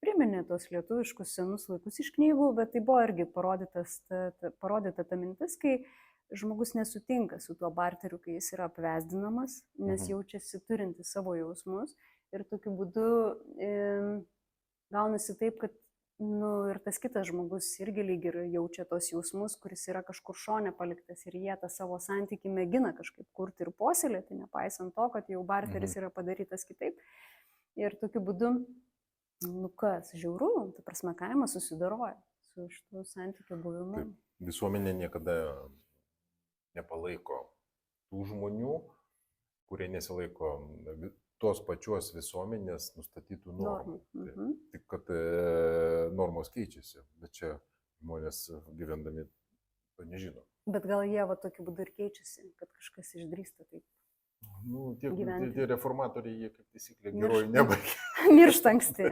B: priminė tos lietuviškus senus laikus iš knygų, bet tai buvo irgi parodyta ta mintis, kai žmogus nesutinka su tuo barteriu, kai jis yra apvesdinamas, nes jaučiasi turinti savo jausmus ir tokiu būdu gaunasi taip, kad ir tas kitas žmogus irgi lyg ir jaučia tos jausmus, kuris yra kažkur šone paliktas ir jie tą savo santykį mėgina kažkaip kurti ir puoselėti, nepaisant to, kad jau barteris yra padarytas kitaip. Ir tokiu būdu, kas žiauru, ta prasme, kaimas susidaroja su šitų santykių buvimu.
A: Taip, visuomenė niekada nepalaiko tų žmonių, kurie nesilaiko tos pačios visuomenės nustatytų normų. Tik kad normos keičiasi, bet čia žmonės gyvendami to nežino.
B: Bet gal jie tokiu būdu ir keičiasi, kad kažkas išdrįsta taip.
A: Tie reformatoriai, jie kaip taisyklė gerojų nebaigia.
B: Miršta anksti.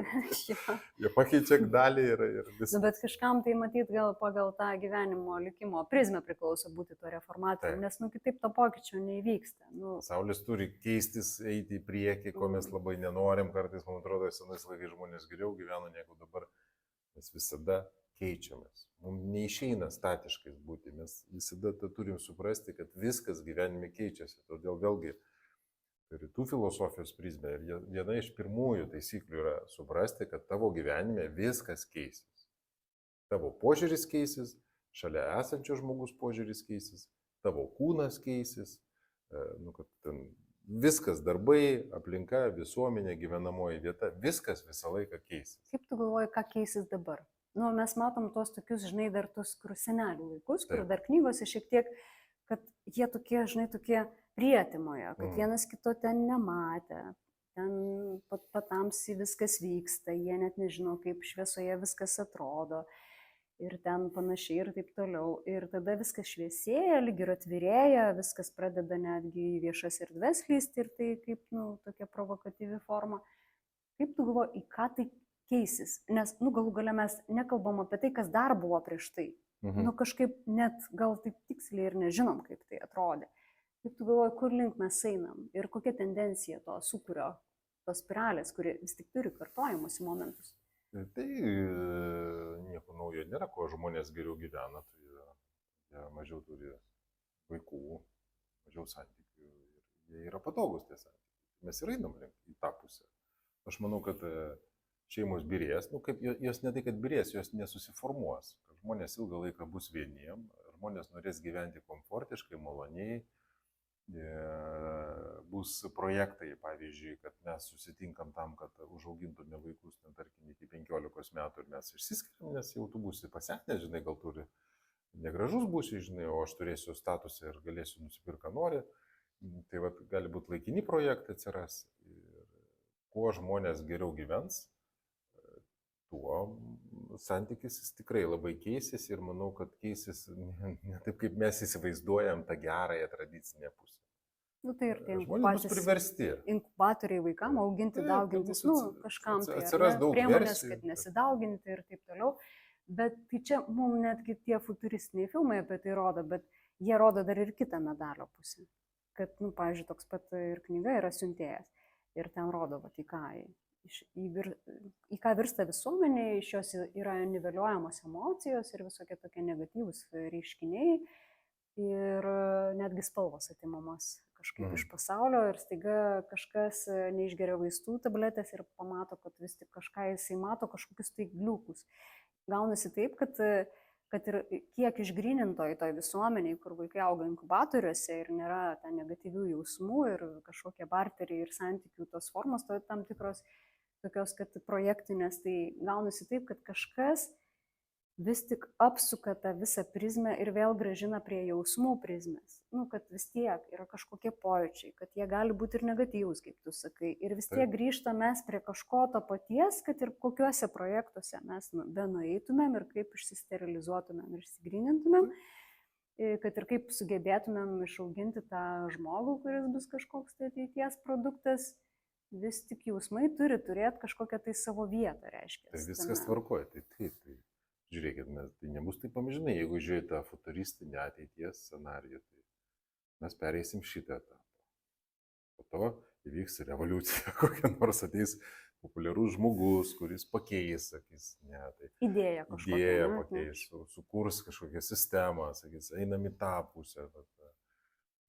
A: Jie pakeičia dalį ir viskas.
B: Bet kažkam tai matyt gal pagal tą gyvenimo likimo prizmę priklauso būti tuo reformatoriu, nes kitaip to pokyčio neįvyksta.
A: Pasaulis turi keistis, eiti į priekį, ko mes labai nenorim. Kartais, man atrodo, senais laikais žmonės geriau gyveno negu dabar. Mes visada keičiamės. Mums neišeina statiškais būti. Mes visada turim suprasti, kad viskas gyvenime keičiasi. Todėl vėlgi rytų filosofijos prizmė ir viena iš pirmųjų taisyklių yra suprasti, kad tavo gyvenime viskas keisis. Tavo požiūris keisis, šalia esančio žmogus požiūris keisis, tavo kūnas keisis, kad viskas, darbai, aplinka, visuomenė, gyvenamoji vieta, viskas visą laiką keisis.
B: Kaip tu galvoji, ką keisis dabar? Mes matom tos tokius, dar tos senelių laikus, kur dar knygose šiek tiek, kad jie tokie, tokie prietimoje, kad vienas kito ten nematė, ten patamsi viskas vyksta, jie net nežino, kaip šviesoje viskas atrodo ir ten panašiai ir taip toliau. Ir tada viskas šviesėja, lyg ir atvirėja, viskas pradeda netgi į viešas erdves lysti ir tai kaip tokia provokatyvi forma. Kaip tu galvoji, į ką tai keisis? Nes galų gale mes nekalbam apie tai, kas dar buvo prieš tai. Kažkaip net gal taip tiksliai ir nežinom, kaip tai atrodė. Kaip tu galvoji, kur link mes einam ir kokia tendencija to sukurio, tos spiralės, kuri vis tik turi kartojimuose momentus?
A: Tai nieko naujo nėra, ko žmonės geriau gyvena, tai jie mažiau turi vaikų, mažiau santykių ir jie yra patogus tie santykiai. Mes ir einam į tą pusę. Aš manau, kad šeimos birės, jos ne tai, kad birės, jos nesusiformuos. Žmonės ilgą laiką bus vieniem, žmonės norės gyventi komfortiškai, maloniai. Bus projektai, pavyzdžiui, kad mes susitinkam tam, kad užaugintume vaikus, tarkim, iki 15 metų ir mes išsiskiriam, nes jau tu būsi pasenęs, gal turi negražus būsi, o aš turėsiu statusą ir galėsiu nusipirkti, ką nori. Tai gali būti laikini projektai atsiras. Ir kuo žmonės geriau gyvens, tuo santykis jis tikrai labai keisis ir manau, kad keisis ne taip, kaip mes įsivaizduojam tą gerąją tradicinę pusę.
B: Tai ir tai
A: žmonės bus priversti.
B: Inkubatoriai vaikam auginti, daugintis, kažkam tai
A: atsiras daug
B: priemonės, kad nesidauginti ir taip toliau. Bet tai čia mums netgi tie futuristiniai filmai apie tai rodo, bet jie rodo dar ir kitą medalio pusę. Kad, pavyzdžiui, toks pat ir knyga yra Siuntėjas. Ir ten rodo, į ką virsta visuomenė, iš jos yra niveliuojamos emocijos ir visokie tokie negatyvūs reiškiniai ir netgi spalvos atimamos kažkaip iš pasaulio ir staiga kažkas neišgeria vaistų tabletės ir pamato, kad vis tik kažką jisai mato, kažkokius tai gliukus. Gaunasi taip, kad ir kiek išgrynintoj toj visuomeniai, kur vaikai auga inkubatoriuose ir nėra ten negatyvių jausmų ir kažkokie barteriai ir santykių tos formos, to tam tikros tokios, kad projektinės, tai gaunasi taip, kad kažkas vis tik apsuka tą visą prizmę ir vėl grąžina prie jausmų prizmės. Kad vis tiek yra kažkokie pojūčiai, kad jie gali būti ir negatyvūs, kaip tu sakai. Ir vis tiek grįžta mes prie kažko to paties, kad ir kokiuose projektuose mes benueitumėm ir kaip išsisterilizuotumėm ir išsigrynintumėm, kad ir kaip sugebėtumėm išauginti tą žmogų, kuris bus kažkoks tai ateities produktas. Vis tik jausmai turi turėti kažkokią tai savo vietą, reiškia.
A: Tai viskas tvarkoja, tai taip. Žiūrėkit, tai nebus taip amžinai, jeigu žiūrėtų futuristinį ateities scenarijų, tai mes pereisim šitą etapą. Po to įvyks revoliucija, kokia nors ateis populiarus žmogus, kuris pakeis, sakys, ne, tai
B: Idėja kažkokia.
A: idėją
B: ne?
A: pakeis, sukurs kažkokią sistemą, sakys, einam į tą pusę.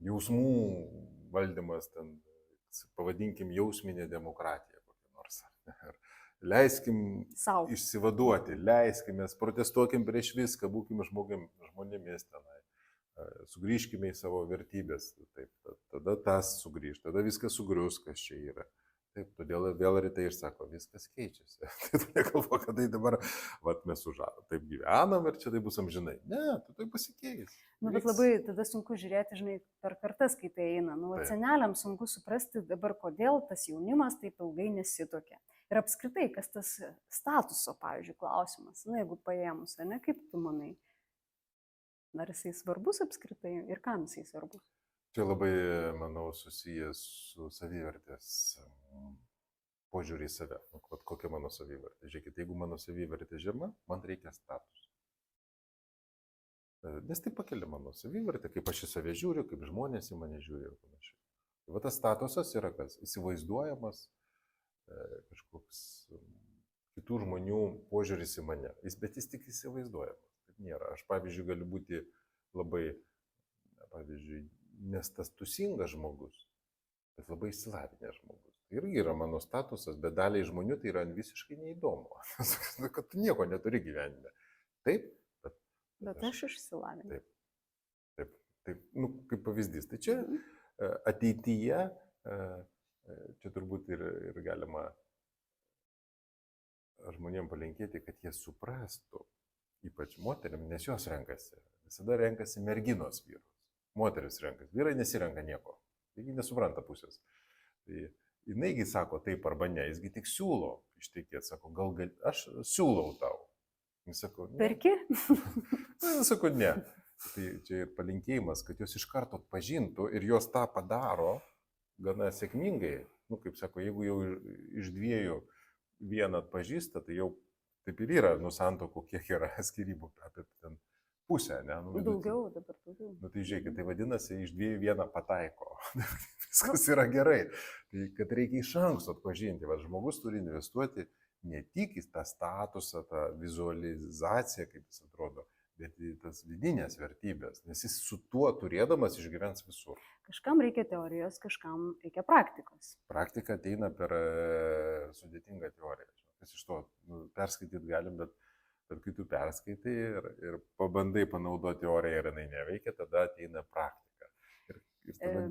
A: Jausmų valdymas, ten, pavadinkim, jausminė demokratija kokia nors. Ar leiskim
B: Sau.
A: išsivaduoti, leiskime, protestuokim prieš viską, būkim žmonėmis tenai. Sugrįžkime į savo vertybės, taip, tada tas sugrįž, tada viskas sugrius, kas čia yra. Taip, todėl vėl rytai ir sako, viskas keičiasi. Tai nekalba, kad tai dabar, mes taip gyvenam ir čia tai bus amžinai. Ne, tai pasikeis.
B: Bet labai tada sunku žiūrėti, žinai, per kartas, kai tai eina. Seneliam sunku suprasti dabar, kodėl tas jaunimas taip ilgai nesitokia. Ir apskritai, kas tas statuso, pavyzdžiui, klausimas, jeigu paėmus, ne, kaip tu manai? Ar jisai svarbus apskritai ir kam jisai svarbus?
A: Čia labai, manau, susijęs su savivertės požiūrį į save. Kokia mano savivertė? Žiūrėkit, jeigu mano savivertė žema, man reikia statuso. Nes tai pakelia mano savivertę, kaip aš į save žiūriu, kaip žmonės į mane žiūri ir panašiai. Tai tas statusas yra kas? Įsivaizduojamas kažkoks kitų žmonių požiūris į mane. Bet jis tik įsivaizduojamas. Nėra. Aš, pavyzdžiui, galiu būti labai, pavyzdžiui, nestatusingas žmogus, bet labai išsilavinęs žmogus. Tai irgi yra mano statusas, bet daliai žmonių tai yra visiškai neįdomu, kad tu nieko neturi gyvenime. Taip,
B: bet aš išsilavinęs.
A: Taip, kaip pavyzdys. Tai čia ateityje, čia turbūt ir galima žmonėms palinkėti, kad jie suprastų, ypač moteriam, nes jos renkasi. Visada renkasi merginos vyrus. Moteris renkasi. Vyrai nesirenka nieko. Taigi nesupranta pusės. Tai jinaigi sako taip arba ne. Jisgi tik siūlo ištekėti. Sako, gal aš siūlau tau. Jis sako, ne.
B: Perki?
A: Jis sako, ne. Tai čia ir palinkėjimas, kad jos iš karto atpažintų ir jos tą padaro gana sėkmingai. Kaip sako, jeigu jau iš dviejų vieną atpažįsta, tai jau taip ir yra, santokų, kiek yra skirybų, apie ten pusę, ne?
B: Daugiau, dabar daugiau.
A: Tai žiūrėkit, tai vadinasi, iš dviejų vieną pataiko. Viskas yra gerai. Tai kad reikia iš anksto atpažinti, žmogus turi investuoti ne tik į tą statusą, tą vizualizaciją, kaip jis atrodo, bet į tas vidinės vertybės, nes jis su tuo turėdamas išgyvens visur.
B: Kažkam reikia teorijos, kažkam reikia praktikos.
A: Praktika ateina per sudėtingą teoriją. Kas iš to perskaityti galim, bet kai tu perskaitai ir pabandai panaudoti teoriją ir jinai neveikia, tada ateina praktika. Ir tada...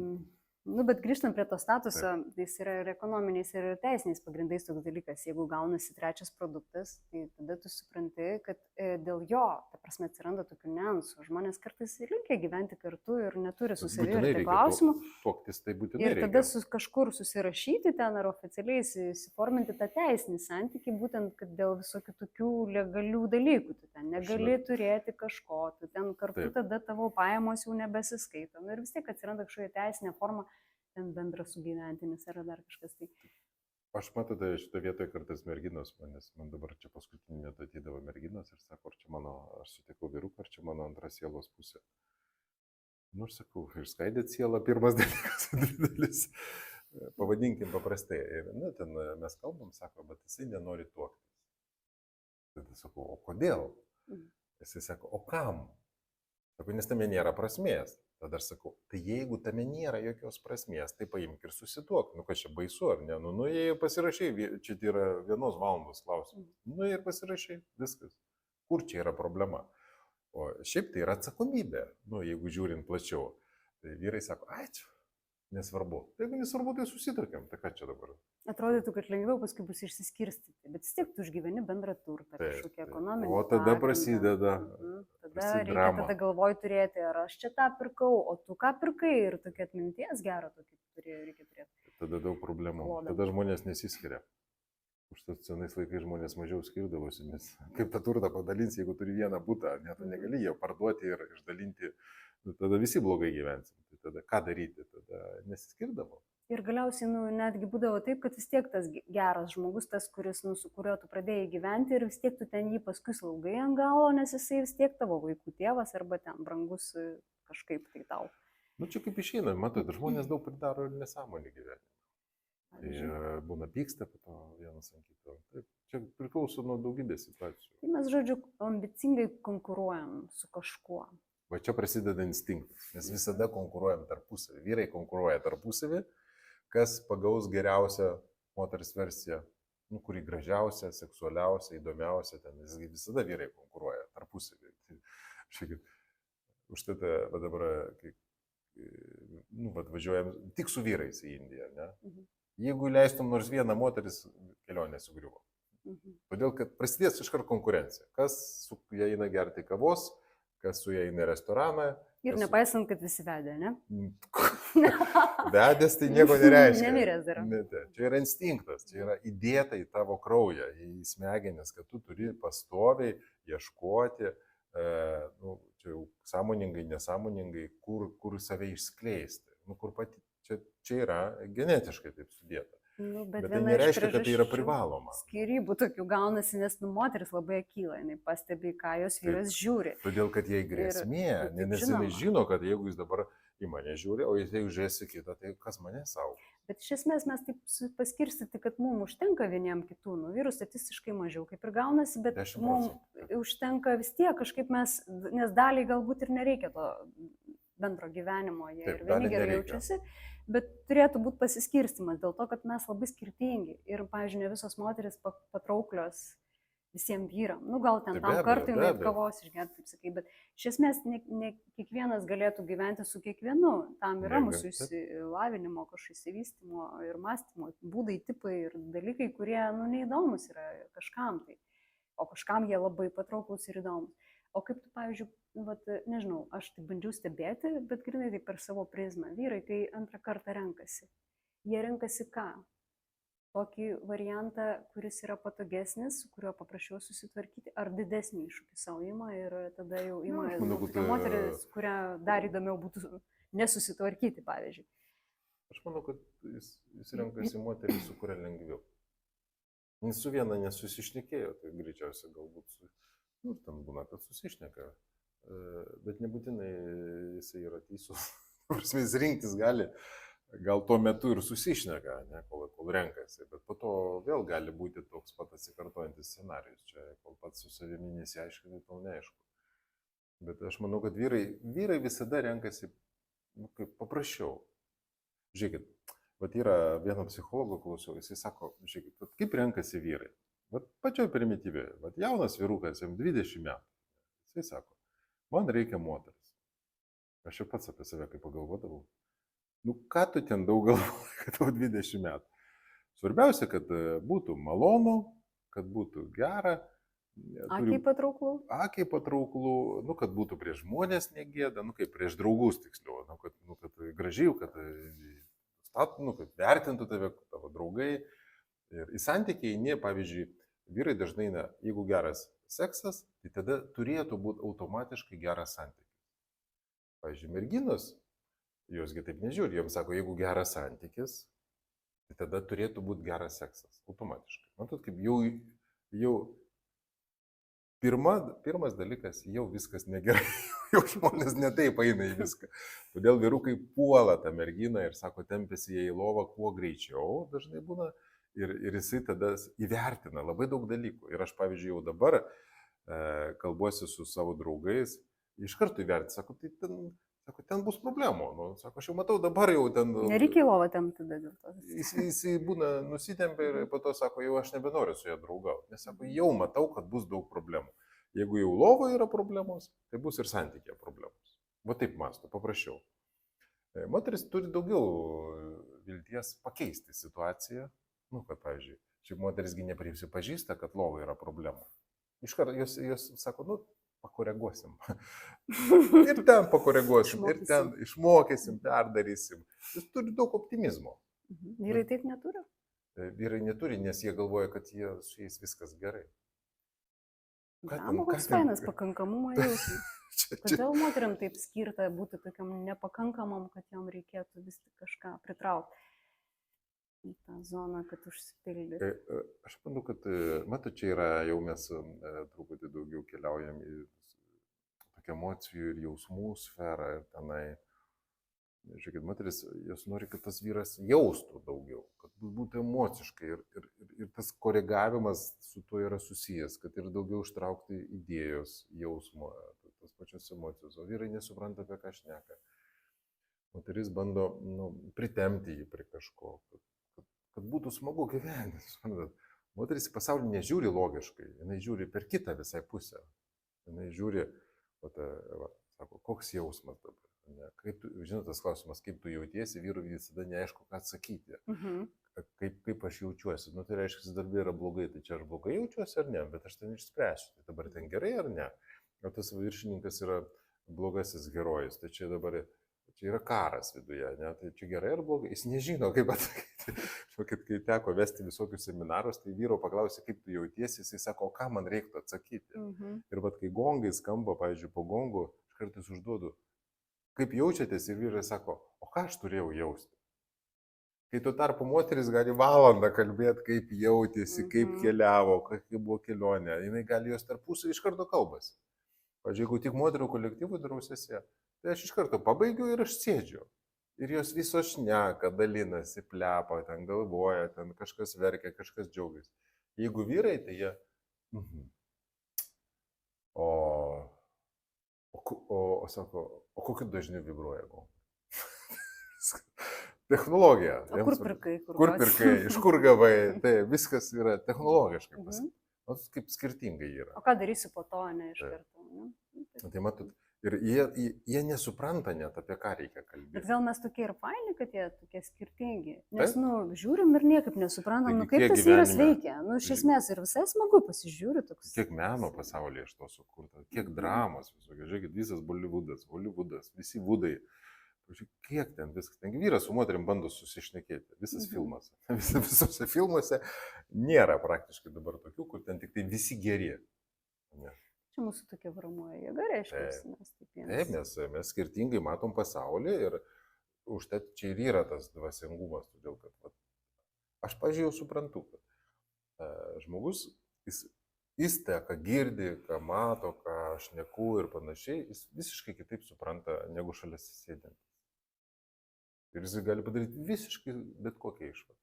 B: Bet grįžtant prie to statuso, tai jis yra ir ekonominiais, ir teisiniais pagrindais toks dalykas. Jeigu gaunasi trečias produktas, tai tada tu supranti, kad dėl jo, ta prasme, atsiranda tokių niuansų. Žmonės kartais linkę gyventi kartu ir neturi susiverti klausimų.
A: Tuoktis tai būtinai
B: ir tada kažkur susirašyti ten ar oficialiai įsiforminti tą teisinį santykį, būtent kad dėl visokių tokių legalių dalykų. Tu ten negali turėti kažko, tu ten kartu tada tavo pajamos jau nebesiskaito. Ir vis tiek atsiranda kažkokia teisinė forma. Ten bendras sugyventinis ar dar kažkas tai.
A: Aš matau, tai šitą vietoje kartais merginos, nes man dabar čia paskutinį metą ateidavo merginos ir sako, ar čia mano, aš sutikau vyruką, ar čia mano antra sielos pusė. Aš sakau, išskaidėt sielą, pirmas dalykas, dalis. Pavadinkim paprastai. Ir ten mes kalbam, sako, bet jisai nenori tuoktis. Tada sakau, o kodėl? Jisai sako, o kam? Sako, nes tame nėra prasmės. Tada aš sakau, tai jeigu tame nėra jokios prasmės, tai paimk ir susituok. Kas čia baisu, ar ne? Jei pasirašai, čia yra 1 valandos klausimas. Ir pasirašai, viskas. Kur čia yra problema? O šiaip tai yra atsakomybė, jeigu žiūrint plačiau. Tai vyrai sako, ai čia, nesvarbu. Tai jeigu nesvarbu, tai susitokiam, tai ką čia dabar?
B: Atrodytų, kad lengviau paskui bus išsiskirstyti, bet vis tiek tu išgyveni bendrą turtą, kažkokią ekonominį.
A: O tada prasideda.
B: Tada reikia tada galvoj turėti, ar aš čia tą pirkau, o tu ką pirkai ir tokia atminties gero reikia turėti.
A: Tada daug problemų. Tada žmonės nesiskiria. Užtat senais laikais žmonės mažiau skirdavosi, nes kaip tą turtą padalins, jeigu turi vieną butą, tu negali jo parduoti ir išdalinti, tada visi blogai gyvensim. Tai tada ką daryti, tada nesiskirdavo.
B: Ir galiausiai netgi būdavo taip, kad vis tiek tas geras žmogus, tas, su kuriuo tu pradėjai gyventi ir vis tiek tu ten jį paskui slaugai ant galo, nes jisai vis tiek tavo vaikų tėvas arba ten brangus kažkaip tai tau.
A: Čia kaip išeina, matot, žmonės daug pridaro ir nesąmonį gyvenimą. Tai
B: pavyzdžiui.
A: būna pyksta po to vienas ant kito. Taip, čia priklauso nuo daugybės situacijų.
B: Tai mes, žodžiu, ambicingai konkuruojam su kažkuo.
A: Va čia prasideda instinktas, nes visada konkuruojam tarpusavį. Vyrai konkuruoja tarpusavį, kas pagaus geriausią moters versiją, nu, kuri gražiausia, seksualiausia, įdomiausia, ten visada vyrai konkuruoja tarpusavį. Tai, šiaip, užtat, va dabar, kai nu, va, važiuojam tik su vyrais į Indiją, ne? Jeigu leistum nors vieną moteris, kelionė sugriuvo. Todėl, kad prasidės iškart konkurencija. Kas su ją eina gerti kavos, kas su ją eina į restoraną.
B: Ir nepaisant, kad visi vedė, ne?
A: Vedęs tai nieko nereiškia.
B: Nemiręs dar.
A: Ne, čia yra instinktas, čia yra įdėta į tavo kraują, į smegenis, kad tu turi pastoviai ieškoti, nu, čia jau sąmoningai, nesąmoningai, kur save išskleisti. Nu, kur pati, čia yra genetiškai taip sudėta.
B: Nu,
A: bet tai nereiškia, kad tai yra privaloma.
B: Skyrybų tokių gaunasi, nes moteris labai akyla, jinai pastebi, ką jos vyras žiūri.
A: Todėl, kad jai grėsmė, nes jinai žino, kad jeigu jis dabar į mane žiūri, o jis jeigu žiūrės į kitą, tai kas mane saugo.
B: Bet iš esmės mes taip paskirstyti, kad mums užtenka vieniem kitų, nu vyrų statistiškai mažiau kaip ir gaunasi, bet mums užtenka vis tiek kažkaip mes, nes daliai galbūt ir nereikia to bendro gyvenimo, jie ir vieni gerai jaučiasi. Bet turėtų būti pasiskirstimas dėl to, kad mes labai skirtingi. Ir, pavyzdžiui, ne visos moteris patrauklios visiems vyram. Nu, gal ten tam kartui net kavos išgerti, taip sakai, bet iš esmės ne kiekvienas galėtų gyventi su kiekvienu. Tam yra mūsų išsilavinimo, kažkokio įsivystymo ir mąstymo būdai, tipai ir dalykai, kurie, nu, neįdomus yra kažkam tai. O kažkam jie labai patrauklus ir įdomus. O kaip tu, pavyzdžiui, vat, nežinau, aš tai bandžiau stebėti, bet grinai tai per savo prizmą. Vyrai, kai antrą kartą renkasi, jie renkasi ką? Tokį variantą, kuris yra patogesnis, su kuriuo paprašiau susitvarkyti, ar didesnį iššūkį savo ima ir tada jau ima tokia moteris, kurią dar įdomiau būtų nesusitvarkyti, pavyzdžiui.
A: Aš manau, kad jis renkasi moterį, su kuria lengviau. Jis su viena nesusišnekėjo, tai greičiausiai galbūt nu, ten būna, kad susišneka, bet nebūtinai jisai yra teisus. Jis rinktis gali, gal tuo metu ir susišneka, ne, kol renkasi, bet po to vėl gali būti toks pat atsikartojantis scenarijus. Čia, kol pats su savimi nesiaiškina, tai tol neaišku. Bet aš manau, kad vyrai visada renkasi, nu, kaip paprasčiau. Žiūrėkit, vat yra vieno psichologo klausiau, jisai sako, žiūrėkit, kaip renkasi vyrai. Vat pačioj primityviai, vat jaunas vyrukas, jam 20 metų, jisai sako, man reikia moteris. Aš jau pats apie save kaip pagalvodavau. Nu ką tu ten daug galvoji, kad tau 20 metų. Svarbiausia, kad būtų malonu, kad būtų gera.
B: Akiai patrauklų.
A: Akiai patrauklų, nu kad būtų prieš žmonės negėda, nu kaip prieš draugus tiksliau, nu kad gražiai, kad vertintų tave, tavo draugai. Ir į santykiai eini, pavyzdžiui, vyrai dažnai, jeigu geras seksas, tai tada turėtų būti automatiškai geras santykis. Pavyzdžiui, merginos, josgi taip nežiūri, joms sako, jeigu geras santykis, tai tada turėtų būti geras seksas, automatiškai. Matot, kaip jau pirmas dalykas, jau viskas negerai, jau žmonės netaip eina į viską. Todėl vyrukai puola tą merginą ir sako, tempėsi ją į lovą kuo greičiau, dažnai būna. Ir jisai tada įvertina labai daug dalykų. Ir aš, pavyzdžiui, jau dabar kalbuosi su savo draugais, iš karto įvertina, sako, ten bus problemų. Nu, sako, aš jau matau dabar jau ten...
B: Nereikia į lovą tempti tada dėl to.
A: Jisai būna nusitempia ir po to sako, jau aš nebenoriu su ja draugauti. Nes sako, jau matau, kad bus daug problemų. Jeigu jau lovoje yra problemos, tai bus ir santykėje problemos. Va taip mąsto, paprasčiau. Moteris turi daugiau vilties pakeisti situaciją. Nu, kad, pavyzdžiui, ši moterisgi neprisipažįsta, kad lovoje yra problema. Iškart jos sako, nu, pakoreguosim. Ir ten pakoreguosim, ir ten išmokysim, perdarysim. Jis turi daug optimizmo.
B: Vyrai taip neturi?
A: Vyrai neturi, nes jie galvoja, kad su jais viskas gerai.
B: Koks fainas pakankamumo jausmas. Kodėl moteriam taip skirta būti tokiam nepakankamam, kad jam reikėtų vis tik kažką pritraukti į tą zoną, kad užsipildyti?
A: Aš manau, kad, matai, čia yra, jau mes truputį daugiau keliaujam į tokią emocijų ir jausmų sferą ir tenai Žiūrėkit, moteris, jos nori, kad tas vyras jaustų daugiau, kad būtų emociškai ir tas koregavimas su tuo yra susijęs, kad ir daugiau ištraukti idėjos, jausmo, tas pačios emocijos, o vyrai nesupranta, apie ką šneka. Moteris bando pritemti jį prie kažko, kad būtų smagu gyventi. Moteris į pasaulį nežiūri logiškai, jinai žiūri per kitą visai pusę. Jinai žiūri, sako, koks jausmas dabar. Ne? Žinot, tas klausimas, kaip tu jautiesi, vyrui visada neaišku, ką atsakyti. Kaip aš jaučiuosi. Tai reiškia, kad darbė yra blogai, tai čia aš blogai jaučiuosi ar ne, bet aš ten išspręsiu. Tai dabar ten gerai ar ne? O tas viršininkas yra blogasis herojus. Tai čia dabar yra karas viduje, ne? Tai čia gerai ar blogai? Jis nežino, kaip atsakyti. Kai teko vesti visokius seminarus, tai vyro paklausė, kaip tu jautiesi, jisai sako, o ką man reiktų atsakyti. Ir kai gongai skamba, pavyzdžiui, po gongų, aš kartais užduodu, kaip jaučiatės, ir vyrai sako, o ką aš turėjau jausti? Kai tuo tarpu moteris gali valandą kalbėti, kaip jautėsi, kaip keliavo, kaip buvo kelionė, jinai gali jos tarpusavy iš karto kalbasi. Pavyzdžiui, jeigu tik moterų kolektyvų darau sesiją, tai aš iš karto pabaigiu ir aš sėdžiu. Ir jos visos šneka, dalinasi, plepa, ten galvoja, ten kažkas verkia, kažkas džiaugiasi. Jeigu vyrai, tai jie... O sako, o kokiu dažniu vibruoja gongai? Technologija.
B: O kur pirkai?
A: Kur pirkai, iš kur gavai, tai viskas yra technologiškai pasakyta. Kaip skirtingai yra.
B: O ką darysi po to, ne iš karto?
A: Tai matot, ir jie nesupranta net, apie ką reikia kalbėti.
B: Bet gal mes tokie ir faini, kad jie tokie skirtingi. Nes, žiūrim ir niekaip nesuprantam, kaip tas vyras veikia. Iš esmės ir visai smagu pasižiūri toks.
A: Kiek meno pasaulyje iš to sukurta, kiek dramos, žiūrėkit, visas Hollywoodas, visi vudai. Kiek ten viskas, ten vyras su moterim bando susišnekėti, visas filmas. Visose filmuose nėra praktiškai dabar tokių, kur ten tik tai visi geri.
B: Čia mūsų tokia varomoji jėga, reiškia, mes taip
A: vienas. Taip, mes skirtingai matom pasaulį ir užtai čia ir yra tas dvasingumas, todėl kad aš, pavyzdžiui, jau suprantu, kad žmogus, jis tai, ką girdi, ką mato, ką aš šneku ir panašiai, jis visiškai kitaip supranta negu šalia sėdint. Ir jis gali padaryti visiškai bet kokią išvadą.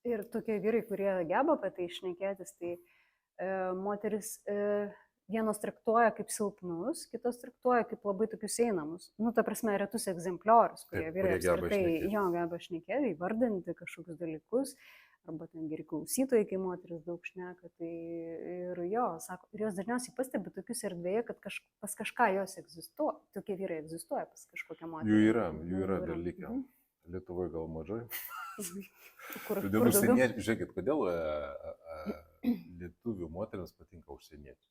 B: Ir tokie vyrai, kurie geba apie tai šnekėtis, tai moteris vienos traktuoja kaip silpnus, kitos traktuoja kaip labai tokius einamus. Ta prasme, retus egzempliorius, kurie vyrai apskritai geba šnekėti, įvardinti kažkokius dalykus, arba ten geri klausytojai, kai moteris daug šneka. Tai ir jos dažniausiai pastebi tokius erdvėje, kad pas kažką jos egzistuoja, tokie vyrai egzistuoja pas kažkokią moterį.
A: Jų yra dalykai. Lietuvoje gal mažai. Todėl užsieniečiai, žiūrėkit, kodėl lietuvių moteriams patinka užsieniečiai.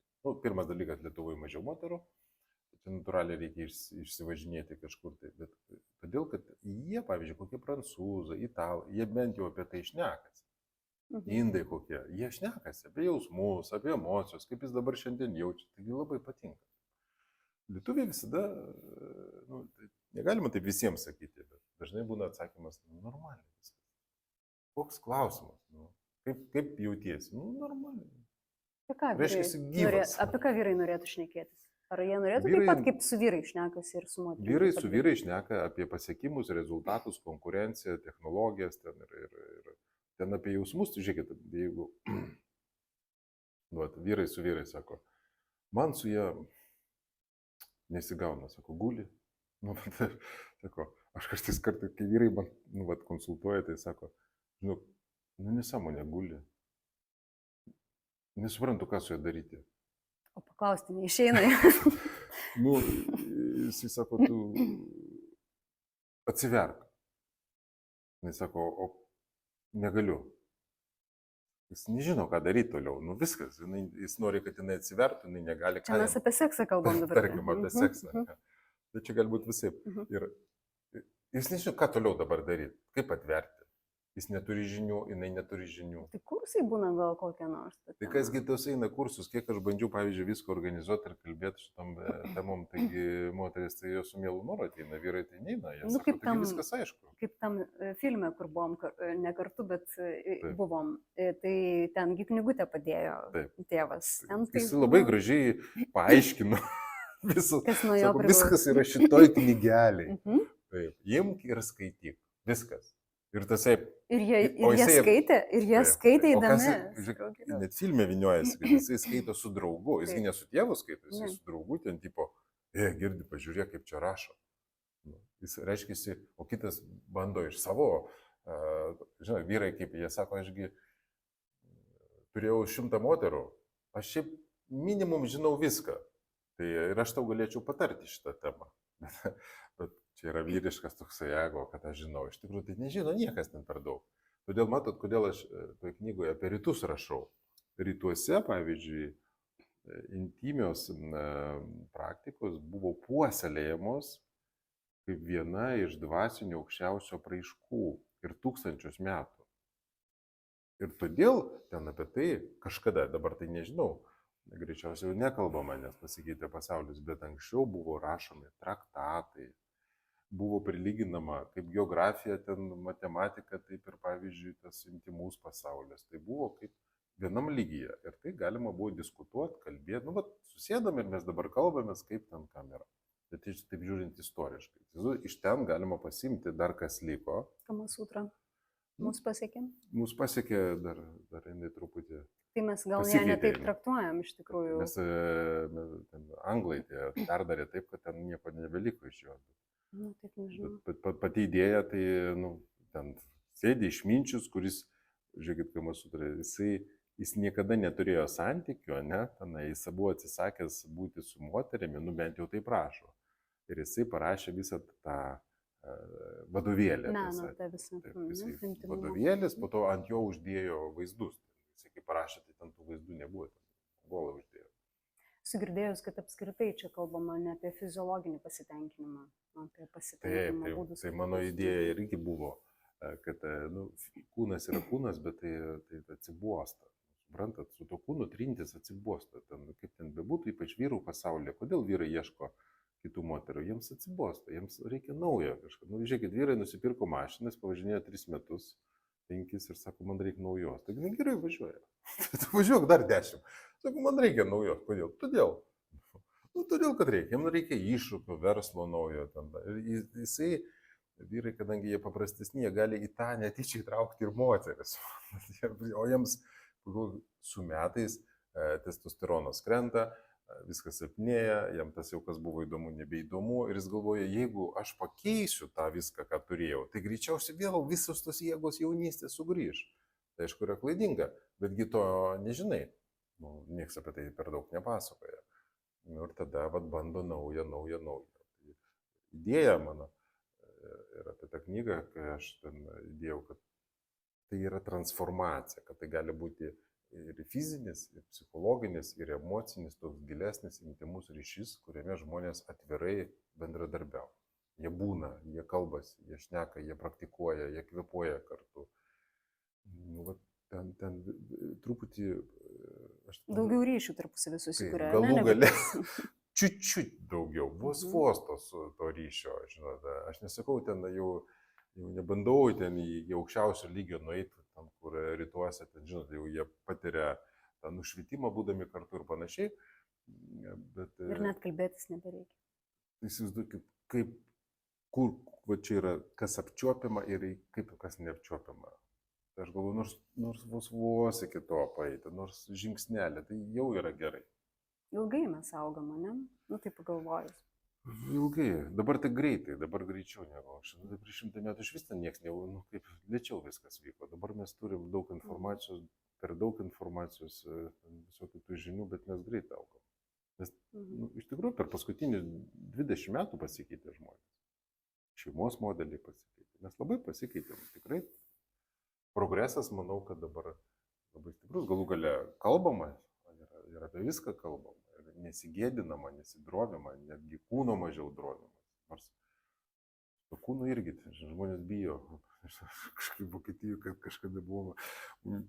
A: Pirmas dalykas, Lietuvoje mažiau moterų, čia natūraliai reikia išsivažinėti kažkur tai, bet todėl, kad jie, pavyzdžiui, kokie prancūzai, italai, jie bent jau apie tai šnekasi. Indai kokie, jie šnekasi apie jausmus, apie emocijos, kaip jis dabar šiandien jaučia, taigi labai patinka. Lietuviai visada, negalima taip visiems sakyti, bet dažnai būna atsakymas, normaliai viskas. Koks klausimas, kaip jautiesi, normaliai.
B: Apie ką vyrai norėtų šnekėtis? Ar jie norėtų taip pat kaip su vyrai šnekasi ir su moterimis?
A: Vyrai su vyrai šneka apie pasiekimus, rezultatus, konkurenciją, technologijas ir ten apie jausmus. Žiūrėkit, jeigu vyrai su vyrai sako, man su jie nesigauna, sako, guli. Sako, aš kažkas kartą, kai vyrai man konsultuoja, tai sako, nesąmonė guli. Nesuprantu, ką su juo daryti.
B: O paklausti neišeina.
A: Jis sako, tu atsiverk. Jis sako, o negaliu. Jis nežino, ką daryti toliau. Viskas. Jis nori, kad jinai atsivertų, jinai negali.
B: Čia mes apie seksą kalbam dabar.
A: Tarkim, apie seksą. Tai čia galbūt visaip. Ir jis nežino, ką toliau dabar daryti. Kaip atverti. Jis neturi žinių, jinai neturi žinių.
B: Tai kursai būna gal kokie nors?
A: Tai kasgi tos eina kursus, kiek aš bandžiau, pavyzdžiui, viską organizuoti ir kalbėti šitom temom, taigi moteris tai jos su mielu noru ateina, vyrai tai neina, jie sako, taigi viskas aišku.
B: Kaip tam filme, kur buvom ne kartu, bet buvom, tai tengi knygutę padėjo tėvas.
A: Jis labai gražiai paaiškino. Viskas yra šitoj knygeliai. Taip, imk ir skaityk. Viskas. Ir tasai.
B: Ir jie
A: O jisai-
B: skaitė, ir jie
A: Taip,
B: skaitė
A: taip. O kas,
B: įdami.
A: žiūrėk, net filme viniojasi, kad jisai skaito su draugu. Jisai
B: Taip.
A: ne su tėvu skaito, jisai
B: Ne.
A: su draugu ten tipo, girdi, pažiūrėk, kaip čia rašo. Nu, jis reiškia, o kitas bando iš savo, žinai, vyrai, kaip jie sako, ašgi turėjau 100 moterų, aš šiaip minimum žinau viską. Tai ir aš tau galėčiau patarti šitą temą. Bet čia yra vyriškas toksai ego, kad aš žinau. Iš tikrųjų, tai nežino niekas ten per daug. Todėl matot, kodėl aš toje knygoje apie rytus rašau. Rytuose, pavyzdžiui, intymios praktikos buvo puoselėjamos kaip viena iš dvasinių aukščiausio apraiškų ir tūkstančius metų. Ir todėl ten apie tai kažkada, dabar tai nežinau, greičiausiai jau nekalbama, nes pasikeitė pasaulis, bet anksčiau buvo rašomi traktatai, buvo prilyginama kaip geografija, ten matematika, taip ir pavyzdžiui tas intimus pasaulis. Tai buvo kaip vienam lygyje ir tai galima buvo diskutuoti, kalbėti, nu, bet susėdam ir mes dabar kalbamės, kaip ten kam yra. Bet taip žiūrint istoriškai. Iš ten galima pasimti dar kas liko.
B: Kama sutra. Mūsų pasiekė.
A: Mūsų pasiekė dar jinai truputį.
B: Tai mes gal ją
A: pasikeitė
B: netaip
A: jinai.
B: traktuojam iš tikrųjų.
A: Nes ten anglai perdarė taip, kad ten nieko nebeliko iš jo.
B: Nu, taip nežinau.
A: Bet pati idėja, tai nu, ten sėdi išminčius, kuris, žiūrėkit, Kama sutra, jis niekada neturėjo santykių, ne? Tenai jis buvo atsisakęs būti su moterimi, nu bent jau tai prašo. Ir jisai parašė visą tą vadovėlį.
B: Meno, ta visa.
A: Vadovėlis, po to ant jo uždėjo vaizdus. Jisai kai parašė, tai ten tų vaizdų nebuvo, ten golą uždėjo.
B: Sugirdėjus, kad apskritai čia kalbama ne apie fiziologinį pasitenkinimą, o apie pasitenkinimą būdus.
A: Tai mano idėja irgi buvo, kad nu, kūnas yra kūnas, bet tai atsibosta. Suprantat, su to kūnu trintis atsibosta. Ten, kaip ten bebūtų, ypač vyrų pasaulyje. Kodėl vyrai ieško kitų moterų? Jiems atsibosta, jiems reikia naujo kažką. Nu, žiūrėkit, vyrai nusipirko mašinas, pavažinėjo 3 metus, 5 ir sako, man reikia naujos. Tai gerai važiuoja. Tai važiuok dar 10. Sako, man reikia naujos. Kodėl? Todėl. Nu, todėl, kad reikia. Jiems reikia iššūkio, verslo naujo. Ir jisai, vyrai, kadangi jie paprastesni, jie gali į tą netyčiai įtraukti ir moteris. O jiems su metais testosteronas krenta, viskas apnėja, jam tas jau kas buvo įdomu, nebeįdomu ir jis galvoja, jeigu aš pakeisiu tą viską, ką turėjau, tai greičiausiai vėl visos tos jėgos jaunystės sugrįž. Tai aišku yra klaidinga, betgi to nežinai. Nu, nieks apie tai per daug nepasakoja. Nu, ir tada bando naują. Idėja mano ir apie tą knygą, kai aš ten įdėjau, kad tai yra transformacija, kad tai gali būti ir fizinis, ir psichologinis, ir emocinis, toks gilesnis, intimus ryšys, kuriame žmonės atvirai bendradarbiauja. Jie būna, jie kalbasi, jie šneka, jie praktikuoja, jie kvėpuoja kartu. Nu, ten truputį...
B: Daugiau ryšių tarpusavį susikuria.
A: Galų gale, čiut daugiau, vos to ryšio, žinote. Aš nesakau, ten jau nebandau ten į aukščiausio lygio nueiti, ten, kur rytuose, ten, žinote, jau jie patiria tą nušvitimą, būdami kartu ir panašiai. Bet,
B: ir net kalbėtis nebereikia.
A: Įsivaizduokit, kur va, čia yra kas apčiuopiama ir kaip kas neapčiuopiama. Tai aš galvoju, nors vos iki to paeiti, nors žingsnelį, tai jau yra gerai.
B: Ilgai mes augam, ne? Nu, taip pagalvojus.
A: Ilgai, dabar tai greitai, dabar greičiau negu anksčiau. Nu, prieš 100 metų iš vis ten nieks, nu, kaip lėčiau viskas vyko. Dabar mes turim daug informacijos, per daug informacijos, visokių tų žinių, bet mes greit augam. Nes, nu, iš tikrųjų, per paskutinius 20 metų pasikeitė žmonės. Šeimos modeliai pasikeitė. Mes labai pasikeitėm. Tikrai progresas, manau, kad dabar labai stiprus. Galų gale kalbama ir apie viską kalbama. Nesigėdinama, nesidrovima, netgi kūno mažiau drovima. Nors to kūno irgi žmonės bijo. Kažkaip Vokietijoje, kad kažkada buvo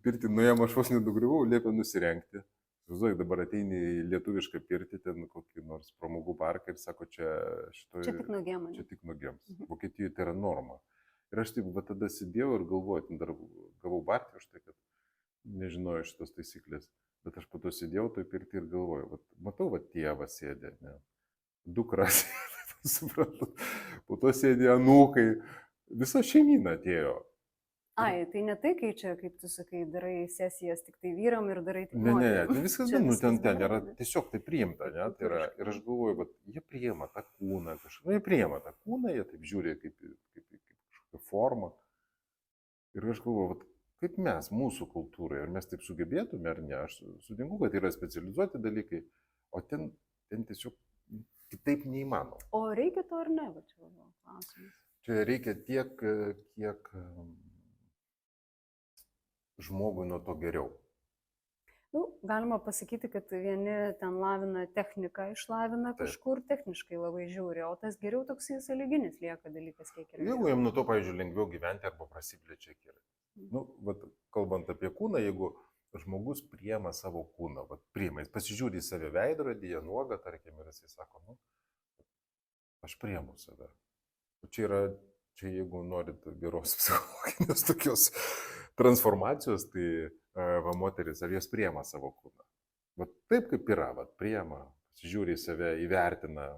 A: pirti, nuėjom, aš vos nedugriuvau, liepė nusirengti. Žinai, dabar ateini į lietuvišką pirtį, ten kokį nors pramogų parką ir sako, čia
B: tik nugiem.
A: Čia tik nugiems. Vokietijoje tai yra norma. Ir aš taip, tada sėdėjau ir galvoju, ten dar gavau bartį už tai, kad nežinojau šitos taisyklės. Bet aš po to sėdėjau toj pirtį ir galvoju, matau, tėvas sėdė, ne? Dukra sėdė, suprantat. Po to sėdė anūkai, visa šeimyna atėjo.
B: Ai, tai ne tai, kai čia, kaip tu sakai, darai sesijas tik tai vyram ir darai tik
A: Ne,
B: moterim.
A: tai viskas,
B: Čia
A: nu, ten
B: bendrai,
A: yra
B: ne?
A: tiesiog tai priimta, ne? Tai yra, ir aš galvoju, kad jie priima tą kūną kažkaip, jie priima tą kūną, jie taip žiūri kaip kažkokią formą. Ir aš galvoju, vat, kaip mes, mūsų kultūrai, ar mes taip sugebėtume ar ne, aš sutinku, kad yra specializuoti dalykai, o ten tiesiog kitaip neįmanoma.
B: O reikia to ar ne, va čia buvo klausimas.
A: Čia reikia tiek, kiek žmogui nuo to geriau.
B: Nu, galima pasakyti, kad vieni ten lavina techniką, išlavina kažkur techniškai labai žiūri, o tas geriau toksai sąlyginis lieka dalykas, kiek yra.
A: Jeigu jam nuo to, pavyzdžiui, lengviau gyventi arba prasiplečia kirai. Nu, vat, kalbant apie kūną, jeigu žmogus priema savo kūną, vat, priima, jis pasižiūri į save veidrodyje, nuogą, tarkim, ir jis sako, nu, aš priemu save. Čia jeigu norit geros psichologinės tokios transformacijos, tai va, moteris, ar jos priema savo kūną. Vat taip kaip yra, vat, priema, pasižiūri į save, įvertina.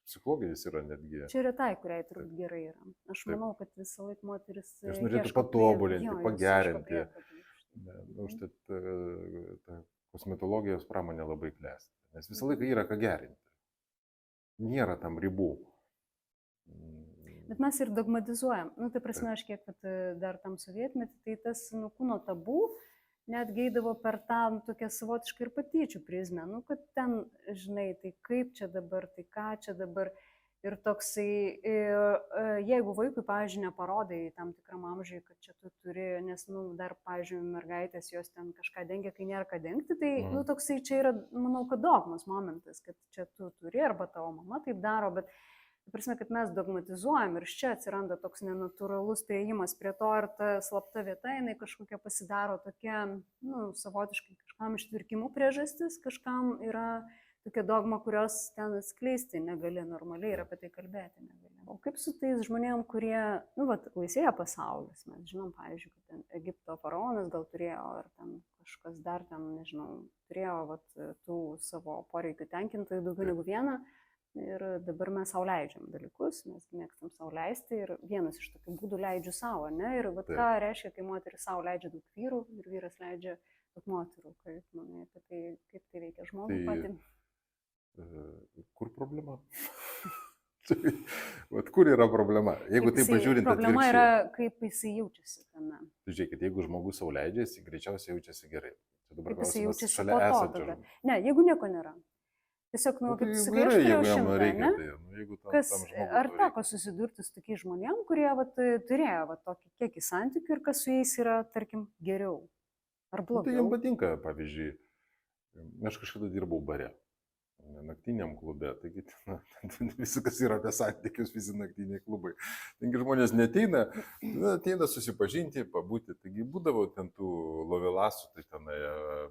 A: Psichologinis yra netgi.
B: Čia yra tai, kuriai turbūt gerai yra. Aš manau, kad visą laiką moteris.
A: Aš norėtų patobulinti, pagerinti. Užtat ta kosmetologijos pramonė labai klesti. Nes visą laiką yra ką gerinti. Nėra tam ribų.
B: Bet mes ir dogmatizuojam. Nu, tai prasme, aš kiek dar tam sovietmetį, tai tas kūno tabų net geidavo per tą tokią savotišką ir patyčių prizmę. Nu, kad ten, žinai, tai kaip čia dabar, tai ką čia dabar. Ir toksai, jeigu vaikui, pavyzdžiui, neparodai tam tikram amžiui, kad čia tu turi, nes, nu, dar, pavyzdžiui, mergaitės jos ten kažką dengia, kai nėra ką dengti, tai, nu, toksai čia yra, manau, kad dogmas momentas, kad čia tu turi, arba tavo mama taip daro, bet prasme, kad mes dogmatizuojam ir iš čia atsiranda toks nenatūralus priėjimas prie to ir ta slapta vieta, jinai kažkokia pasidaro tokia, nu, savotiškai kažkam ištvirkimų priežastis, kažkam yra tokia dogma, kurios ten skleisti negali normaliai ir apie tai kalbėti negali. O kaip su tais žmonėm, kurie, nu, vat, laisvėja pasaulis, mes žinom, pavyzdžiui, kad ten Egipto faraonas gal turėjo, ar ten kažkas dar ten, nežinau, turėjo, vat, tų savo poreikių tenkintojų daugiau negu vieną. Ir dabar mes sau leidžiam dalykus, mes mėgstam sau leisti ir vienas iš tokių būdų leidžiu savo, ne? Ir vat, ką reiškia, kai moteris sau leidžia daug vyrų ir vyras leidžia daug moterų, kaip manai apie tai, kaip tai veikia žmogų patį?
A: Kur problema? Vat kur yra problema? Jeigu tai pažiūrint,
B: problema yra, kaip jisai jaučiasi tame.
A: Žiūrėkit, jeigu žmogus sau leidžia, jis greičiausiai jaučiasi gerai.
B: Kaip jisai jaučiasi po to tada? Ne, jeigu nieko nėra. Tiesiog, nu, kaip sakai, aš turėjau 100, ne? Ar teko susidurti su tokiais žmonėm, kurie vat, turėjo vat, tokį kiekį santykių ir kas su jais yra, tarkim, geriau? Ar blogiau?
A: Tai jam patinka, pavyzdžiui, aš kažkada dirbau bare, naktiniam klube, taigi viskas yra apie santykius, visi naktiniai klubai. Taigi žmonės neteina, ateina susipažinti, pabūti, taigi būdavo ten tų lovelasų, tai ten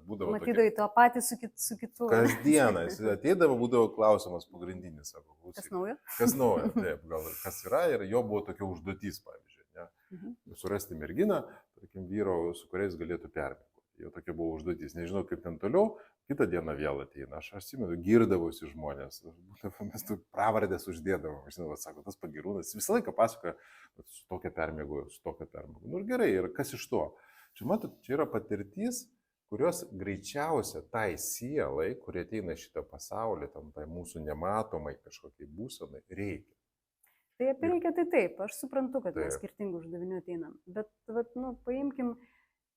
A: būdavo...
B: Matydavai to patį su kitu.
A: Kasdieną, jis ateidavo, būdavo klausimas pagrindinis, sako, klausyk.
B: Kas naujo?
A: Kas naujo, taip, gal kas yra ir jo buvo tokia užduotis, pavyzdžiui, ne? Surasti merginą, tarkim, vyro, su kuriais galėtų permėgoti. Jau tokia buvo užduotis, nežinau kaip ten toliau, kitą dieną vėl ateina, aš atsimenu, girdavosi žmonės, mes tu pravardės uždėdavom, aš žinau, sako, tas pagirūnas, visą laiką pasakoja, su tokia permėgoju, su tokia permėgoju. Nu ir gerai, ir kas iš to? Čia matot, čia yra patirtis, kurios greičiausia tai sielai, kurie ateina šitą pasaulį, tam tai mūsų nematomai kažkokiai būsenai, reikia.
B: Tai apie reikia tai taip, aš suprantu, kad mes skirtingų uždavinių ateinam, bet, vat, nu, paimkim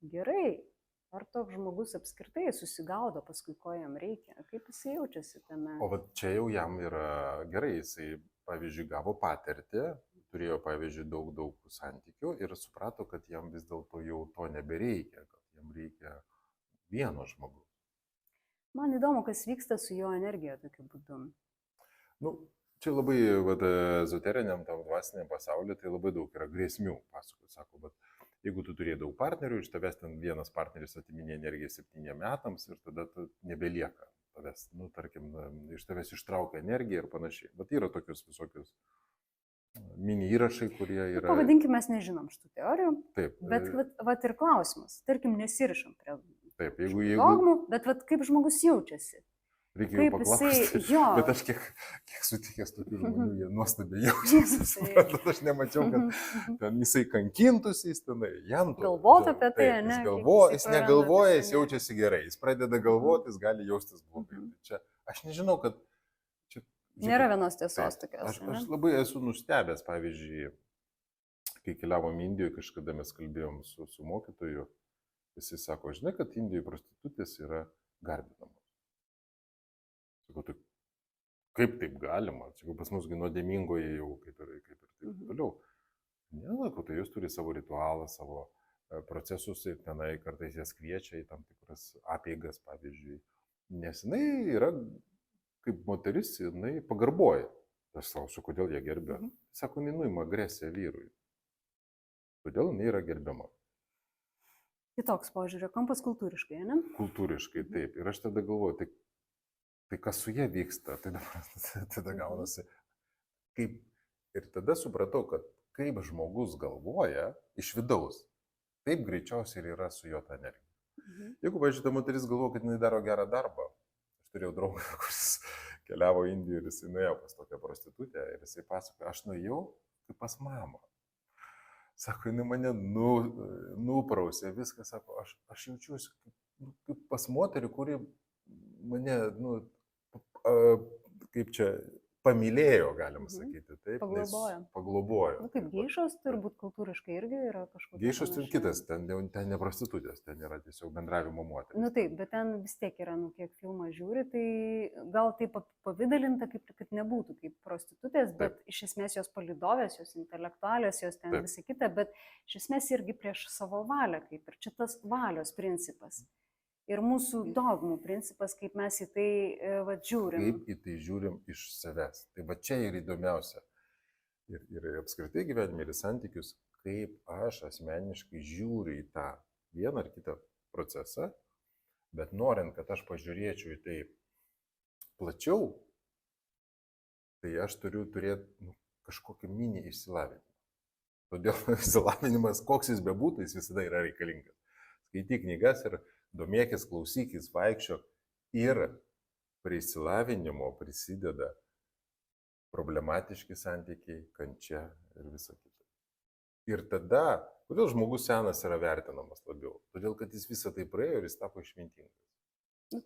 B: gerai. Ar toks žmogus apskritai susigaudo paskui, ko jam reikia? Kaip jisai jaučiasi tame?
A: O čia jau jam yra gerai, jisai, pavyzdžiui, gavo patirtį, turėjo, pavyzdžiui, daug santykių ir suprato, kad jam vis dėlto jau to nebereikia, kad jam reikia vieno žmogaus.
B: Man įdomu, kas vyksta su jo energija tokiu būdu.
A: Nu, čia labai ezoteriniam, tam dvasiniam pasauliu, tai labai daug yra grėsmių, pasakot, sako, bet jeigu tu turėjai daug partnerių, iš tavęs ten vienas partneris atiminė energiją 7 metams ir tada nebelieka tavęs, nu, tarkim, iš tavęs ištraukia energiją ir panašiai. Bet yra tokius visokius mini įrašai, kurie yra...
B: Pavadinkime, mes nežinom šitų teorijų.
A: Taip.
B: Bet vat ir klausimas, tarkim, nesirišam prie
A: taip, jeigu...
B: dogmų, bet vat kaip žmogus jaučiasi.
A: Reikia jų
B: Kaip
A: paklausti.
B: jisai, jo.
A: Bet aš kiek sutikęs tokių žmonių, jie nuostabiai
B: Jėzus,
A: jaučiasi.
B: tai-
A: Suprantat, aš nemačiau, kad ten jisai kankintųsi, jis tenai, jam to.
B: Galvotų apie tai,
A: taip,
B: ne,
A: jis
B: kaip
A: galvoja,
B: jisai
A: jis
B: praranda
A: negalvoja,
B: visą
A: jis
B: energiją.
A: jaučiasi gerai. Jis pradeda galvoti, jis gali jaustis blogai. Tai čia, aš nežinau, kad čia...
B: Nėra vienos tiesos
A: taip,
B: tokios.
A: aš labai esu nustebęs, pavyzdžiui, kai keliavom Indijoje, kažkada mes kalbėjom su mokytoju, jisai sako, žinai, kad Indijoje prostitutės yra garbinamos. Sakau, tai kaip taip galima? Sakau, pas musgi nuodėmingoje jau kaip ir taip toliau. Ne, sakau, tai jos turi savo ritualą, savo procesus ir tenai kartais jas kviečia į tam tikras apeigas, pavyzdžiui. Nes jinai yra kaip moteris, jinai pagarboja. Aš klausiu, kodėl jie gerbia. Sako, jinai nuima agresiją vyrui. Kodėl jinai yra gerbiama?
B: Kitoks požiūrio kampas kultūriškai, ne?
A: Kultūriškai, taip. Ir aš tada galvoju, tai kas su jie vyksta, tai tada gaunasi. Kaip, ir tada supratau, kad kaip žmogus galvoja iš vidaus, taip greičiausiai ir yra su jo ta energija. Jeigu, važiuoju, ta moteris galvoja, kad jinai daro gerą darbą, aš turėjau draugą, kuris keliavo Indijoje ir jisai nuėjo pas tokią prostitutę ir jisai pasakoja, aš nuėjau kaip pas mamą. Sako, jinai mane nuprausė, viską, sako, aš jaučiuosi kaip pas moterį, kuri mane, kaip čia, pamylėjo, galima sakyti, taip.
B: Paglobojo.
A: Paglobojo.
B: Kaip geišos, turbūt kultūriškai irgi yra kažkokia.
A: Geišos ten kitas, ten ne prostitutės, ten yra tiesiog bendravimo moteris.
B: Taip, bet ten vis tiek yra, kiek filmą žiūri, tai gal taip pavidalinta, kad nebūtų kaip prostitutės, bet taip. Iš esmės jos palydovės, jos intelektualios, jos ten taip. Visa kita, bet iš esmės irgi prieš savo valią, kaip ir čia tas valios principas. Ir mūsų dogmų principas, kaip mes į tai žiūrim.
A: Kaip į tai žiūrim iš savęs. Tai va čia ir įdomiausia. Ir apskritai gyvenime, ir į santykius, kaip aš asmeniškai žiūriu į tą vieną ar kitą procesą, bet norint, kad aš pažiūrėčiau į tai plačiau, tai aš turiu turėti kažkokį mini išsilavinimą. Todėl išsilavinimas, koks jis bebūtų, jis visada yra reikalingas. Skaityk knygas ir domėkis, klausykis, vaikščiok ir prie išsilavinimo prisideda problematiški santykiai, kančia ir visa kita. Ir tada, kodėl žmogus senas yra vertinamas labiau? Todėl, kad jis visą tai praėjo ir jis tapo išmintingas.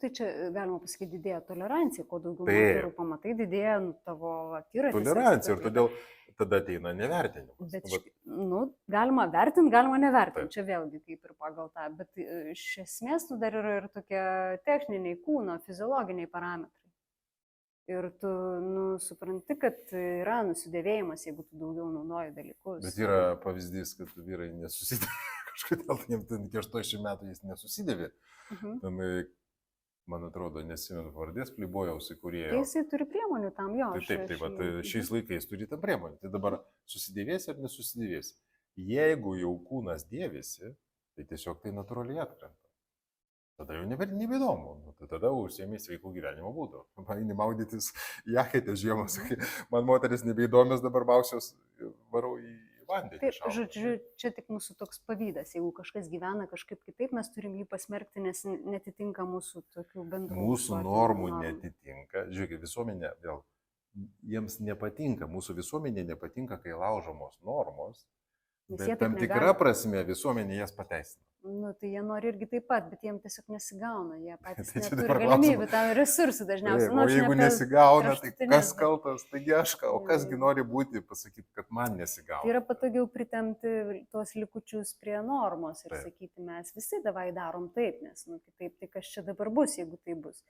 B: Tai čia galima pasakyti, didėja tolerancija, kuo daugiau moterų pamatai, didėja tavo akiratis.
A: Tolerancija ir todėl tada ateina nevertinimas.
B: Bet, galima vertinti, galima nevertinti, čia vėlgi kaip ir pagal tą, bet iš esmės dar yra ir tokie techniniai kūno, fiziologiniai parametrai. Ir tu supranti, kad yra nusidėvėjimas, jeigu tu daugiau naudoji dalykus.
A: Bet yra pavyzdys, kad vyrai nesusidėvė, kažkodėl jiems iki 80 metų jis nesusidėvė. Tam, man atrodo, nesimenu pavardės, Playboyaus įkūrėjo.
B: Tai jisai turi priemonių tam, jo.
A: Tai šiais laikais turi tam priemonių. Tai dabar susidėvėsi ar nesusidėvėsi. Jeigu jau kūnas dėvėsi, tai tiesiog tai natūraliai atkrenta. Tada jau nebeįdomu. Tada užsiemi sveikų gyvenimo būdų. Man maudytis jaketę žiemą, sakai, man moteris nebeįdomios, dabar mausios varau į vandenį.
B: Taip, žodžiu, čia tik mūsų toks pavydas. Jeigu kažkas gyvena kažkaip kitaip, mes turim jį pasmerkti, nes netitinka mūsų tokių bendrų.
A: Mūsų normų netitinka. Žiūrėk, visuomenė, vėl, jiems nepatinka, mūsų visuomenė nepatinka, kai laužomos normos, bet tam tikra prasme visuomenė jas pateisina.
B: Tai jie nori irgi taip pat, bet jiems tiesiog nesigauna, jie patys neturi galimybių, tam resursų dažniausiai.
A: O jeigu nesigauna, tai kas kaltas, taigi aš, o kasgi nori būti, pasakyti, kad man nesigauna.
B: Tai yra patogiau pritemti tuos likučius prie normos ir sakyti, mes visi davai darom taip, nes kitaip tai kas čia dabar bus, jeigu tai bus.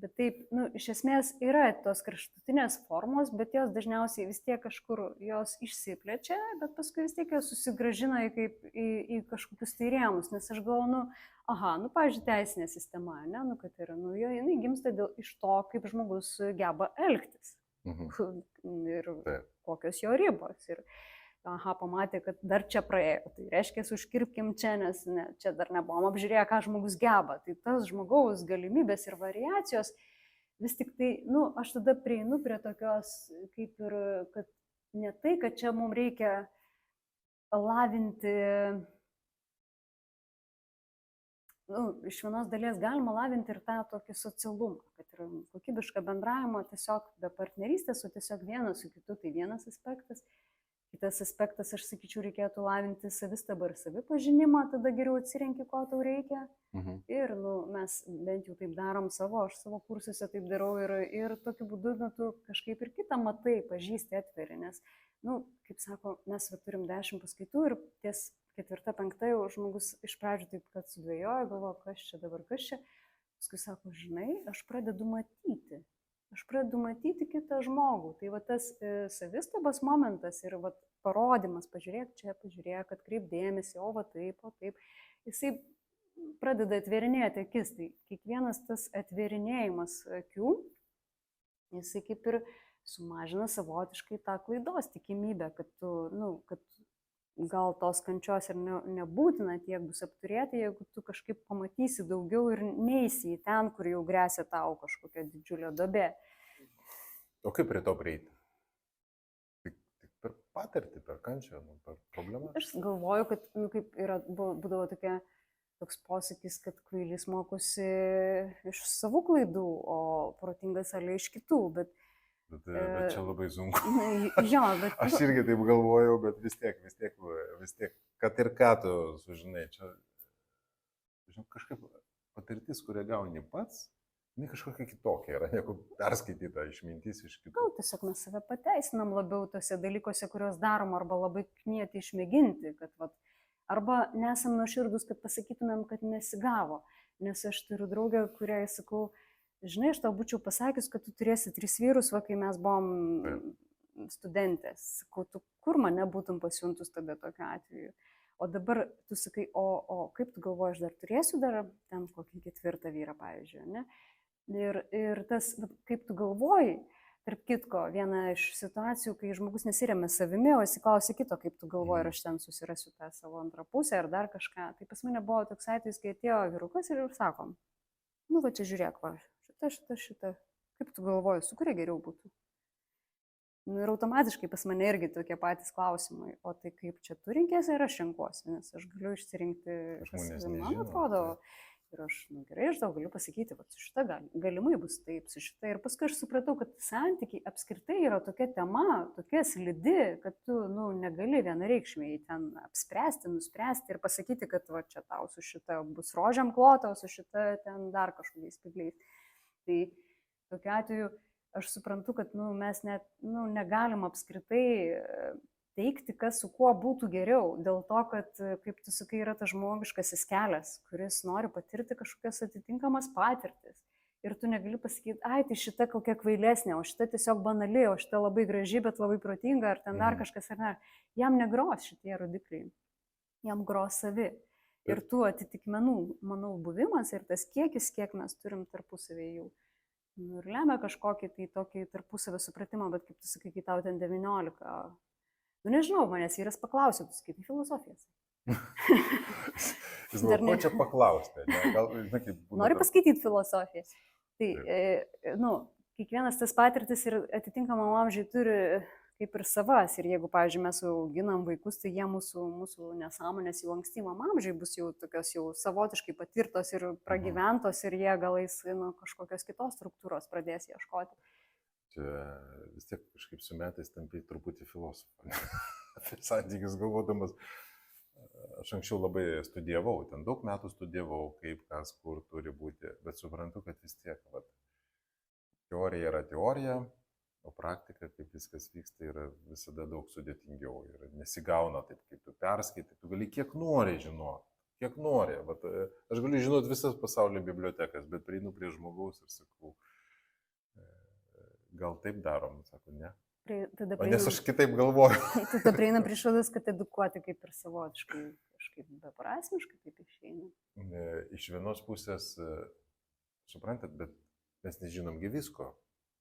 B: Bet taip, iš esmės yra tos kraštutinės formos, bet jos dažniausiai vis tiek kažkur jos išsiplečia, bet paskui vis tiek jos susigražina į kažkokius tai rėmus, nes aš galvoju, pavyzdžiui, teisinė sistema, kad yra, jinai gimsta iš to, kaip žmogus geba elgtis ir kokios jo ribos. Ir pamatė, kad dar čia praėjo, tai reiškia, užkirpkim čia, nes čia dar nebuvom apžiūrėję, ką žmogus geba. Tai tas žmogaus galimybės ir variacijos, vis tik tai, aš tada prieinu prie tokios, kaip ir, kad ne tai, kad čia mums reikia lavinti iš vienos dalies galima lavinti ir tą tokį socialumą, kad ir kokybišką bendravimą tiesiog be partnerystės, o tiesiog vienas su kitu, tai vienas aspektas. Kitas aspektas, aš sakyčiau, reikėtų lavinti savistabą ir savipažinimą, tada geriau atsirenki, ko tau reikia. Ir mes bent jau taip darom aš savo kursuose taip darau ir tokiu būdu tu kažkaip ir kitą matai, pažįsti, atveri, nes, kaip sako, mes turim 10 paskaitų ir ties 4-5 jau žmogus iš pradžių taip, kad sudvėjoja, galvoja, kas čia dabar, kas čia. Paskui sako, žinai, aš pradedu matyti kitą žmogų. Tai tas savistabas momentas ir parodimas, pažiūrėk čia, pažiūrėk, atkreip dėmesį, o taip, jisai pradeda atverinėti akis. Tai kiekvienas tas atverinėjimas akių, jisai kaip ir sumažina savotiškai tą klaidos tikimybę, kad kad gal tos kančios ir nebūtina tiek bus apturėti, jeigu tu kažkaip pamatysi daugiau ir neisi į ten, kur jau grėsia tau kažkokia didžiulė duobė.
A: O kaip prie to prieiti? Tik per patirtį, per kančią, per problemą?
B: Aš galvoju, kad kaip būdavo toks posakis, kad kvailys mokosi iš savų klaidų, o protingas ale iš kitų, bet
A: čia labai sunku.
B: Jo, bet...
A: Aš irgi taip galvojau, bet vis tiek, kad ir ką tu sužinai, čia kažkaip patirtis, kurią gauni pats, kažkokia kitokia yra, negu perskaityta išmintis iš kitų.
B: Gal tiesiog mes save pateisinam labiau tose dalykuose, kuriuos darom, arba labai knieti išmėginti, kad arba nesam nuoširdus, kad pasakytumėm, kad nesigavo. Nes aš turiu draugę, kuriai sakau, žinai, aš tau būčiau pasakius, kad tu turėsi 3 vyrus, kai mes buvom studentės. Sakau, tu kur mane būtum pasiuntus tada tokiu atveju. O dabar tu sakai, o kaip tu galvoji, aš dar turėsiu ten kokį 4 vyrą, pavyzdžiui, ne? Ir tas, kaip tu galvoji, tarp kitko, viena iš situacijų, kai žmogus nesiremia savimi, o įsiklausia kito, kaip tu galvoji, ir aš ten susirasiu tą savo antrą pusę ar dar kažką. Tai pas mane buvo toks atvejis, kai atėjo vyrukas ir sakom, čia žiūrėk, šitą, kaip tu galvoji, su kuria geriau būtų? Ir automatiškai pas mane irgi tokie patys klausimai, o tai kaip čia tu rinkėsi ir aš renkuosi, nes aš galiu išsirinkti, kas man atrodo. Ir aš, gerai, aš tau galiu pasakyti, su šita galimai bus taip, su šita. Ir paskui aš supratau, kad santykiai apskritai yra tokia tema, tokia slidi, kad tu, negali vienareikšmiai ten apspręsti, nuspręsti ir pasakyti, kad čia tau su šita bus rožiam klota, o su šita ten dar kažkokiais spygliais. Tai tokiu atveju aš suprantu, kad mes net negalim apskritai teikti, kas su kuo būtų geriau, dėl to, kad, kaip tu sakai, yra tas žmogiškasis kelias, kuris nori patirti kažkokias atitinkamas patirtis. Ir tu negali pasakyti, tai šita kokia kvailesnė, o šita tiesiog banali, o šita labai graži, bet labai protinga, ar ten dar kažkas ar ne. Jam negros šitie rodikliai, jam gros savi. Ir tų atitikmenų, manau, buvimas ir tas kiekis, kiek mes turim tarpusavėje jų. Ir lemia kažkokį tai tokį tarpusavio supratimą, bet kaip tu sakai, kai tau ten 19. Nežinau, manęs vyras paklausė, tu skaitai filosofijas.
A: Jis gal ko čia paklausti?
B: Nori paskaityti filosofiją. Tai, kiekvienas tas patirtis ir atitinkamam amžiai turi kaip ir savas. Ir jeigu, pavyzdžiui, mes auginam vaikus, tai jie mūsų nesąmonės jau ankstyvam amžiai bus jau tokios jau savotiškai patirtos ir pragyventos ir jie galais kažkokios kitos struktūros pradės ieškoti.
A: Čia vis tiek kažkaip su metais tampi truputį filosofą. Apie santykius galvodamas. Aš anksčiau labai studijavau, ten daug metų studijavau, kaip kas, kur turi būti, bet suprantu, kad vis tiek teorija yra teorija, o praktika, kaip viskas vyksta, yra visada daug sudėtingiau ir nesigauna taip, kaip tu perskaitai, tu gali kiek nori žinoti, kiek nori. Aš galiu žinoti visas pasaulio bibliotekas, bet prieinu prie žmogaus ir sakau, gal taip darom, sako, ne. Nes aš kitaip galvoju.
B: Tada prieina prie išvados, kad edukuoti kaip ir savotiškai, kažkaip beprasmiškai taip išeina.
A: Iš vienos pusės, suprantat, bet mes nežinomgi visko.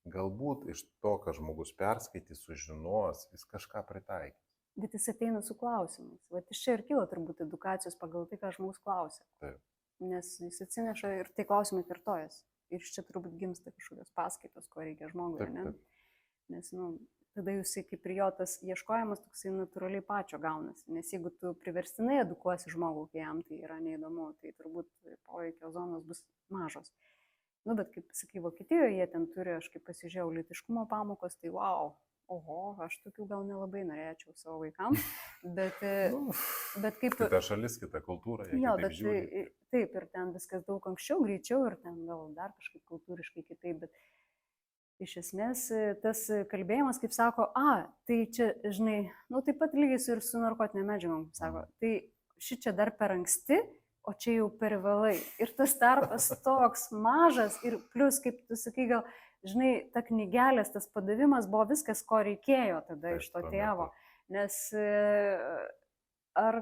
A: Galbūt iš to, ką žmogus perskaitys, sužinos, jis kažką pritaikys.
B: Bet jis ateina su klausimais. Iš čia ir kyla turbūt edukacijos pagal tai, ką žmogus klausia.
A: Taip.
B: Nes jis atsineša ir tai klausimai kartojas. Ir iš čia turbūt gimsta kažkokios paskaitos, ko reikia žmogui, ne? nes, tada jūsai kaip ir jo tas ieškojimas toksai natūraliai pačio gaunasi, nes jeigu tu priverstinai edukuosi žmogų, kai jam tai yra neįdomu, tai turbūt poveikio zonos bus mažos. Bet kaip sakai, Vokietijoje jie ten turi, aš kaip pasižiūrėjau, lytiškumo pamokos, tai wow, oho, aš tokių gal nelabai norėčiau savo vaikams, bet kaip...
A: Kita šalis, kita kultūra, jie
B: jo,
A: kitaip žiūri.
B: Taip, ir ten viskas daug anksčiau, greičiau, ir ten gal dar kažkaip kultūriškai kitaip, bet iš esmės tas kalbėjimas, kaip sako, tai čia, žinai, taip pat lygiai ir su narkotinė medžiagom, sako, tai ši čia dar per anksti, o čia jau per vėlai. Ir tas tarpas toks mažas ir plus, kaip tu sakai, gal, žinai, ta knygelės, tas padavimas buvo viskas, ko reikėjo tada iš to tėvo. Nes ar,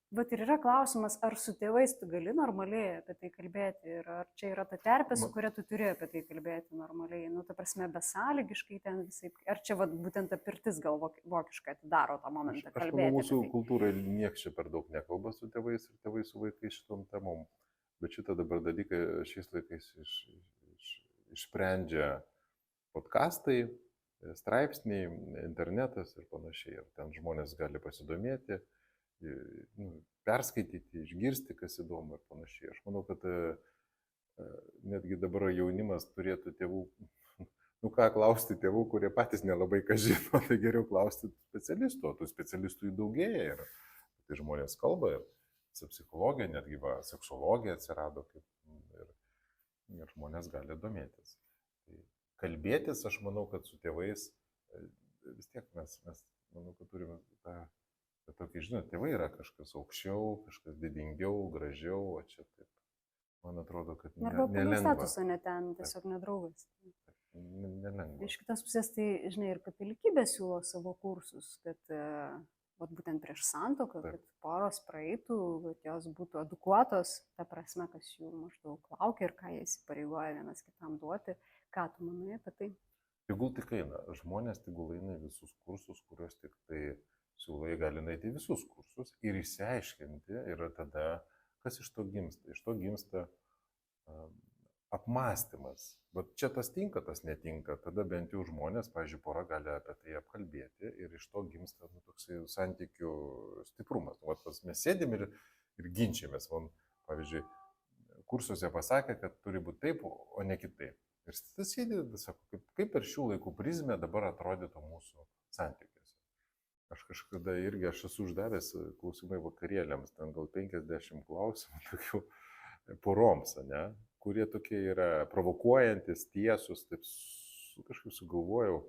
B: vat ir yra klausimas, ar su tėvais tu gali normaliai apie tai kalbėti ir ar čia yra ta terpė, su kuria tu turi apie tai kalbėti normaliai, ta prasme, besąlygiškai ten visai, ar čia būtent ta pirtis gal vokiškai atidaro tą momentą kalbėti.
A: Aš manau, mūsų kultūrai niekas čia per daug nekalba su tėvais ir tėvai su vaikais šitom temom, bet šitą dabar dalyką šiais laikais išsprendžia podcastai, straipsniai, internetas ir panašiai, ir ten žmonės gali pasidomėti, perskaityti, išgirsti, kas įdomu ir panašiai. Aš manau, kad netgi dabar jaunimas turėtų tėvų, ką klausti tėvų, kurie patys nelabai ką žino, tai geriau klausti specialistų, o tų specialistų daugėja ir tai žmonės kalba ir su psichologija, netgi seksologija atsirado ir žmonės gali domėtis. Tai kalbėtis, aš manau, kad su tėvais vis tiek mes manau, kad turime tą tokį, žinot, tėvai yra kažkas aukščiau, kažkas didingiau, gražiau, o čia taip, man atrodo, kad nelengva.
B: Arba pagal statusą net ten, tiesiog nedraugas.
A: Nelengva.
B: Iš kitos pusės, tai, žinai, ir katalikybė siūlo savo kursus, kad būtent prieš santuoką, kad poros praeitų, kad jos būtų edukuotos, ta prasme, kas jų maždaug laukia ir ką jie įsipareigoja vienas kitam duoti. Ką tu manai apie tai?
A: Tegul tik eina, žmonės tegul eina visus kursus, kuriuos tik tai siūlai, gali eiti visus kursus ir išsiaiškinti ir tada, kas iš to gimsta. Iš to gimsta apmąstymas. Bet čia tas tinka, tas netinka. Tada bent jau žmonės, pavyzdžiui, pora gali apie tai apkalbėti ir iš to gimsta toksai santykių stiprumas. Mes sėdėm ir ginčiamės. Pavyzdžiui, kursuose pasakė, kad turi būti taip, o ne kitaip. Ir tas sėdė, sako, kaip per šių laikų prizmę dabar atrodytų mūsų santykiuose. Aš kažkada irgi esu uždavęs klausimai vakarėliams, ten gal 50 klausimų tokių poroms, kurie tokie yra provokuojantis, tiesus, taip kažkaip sugalvojau,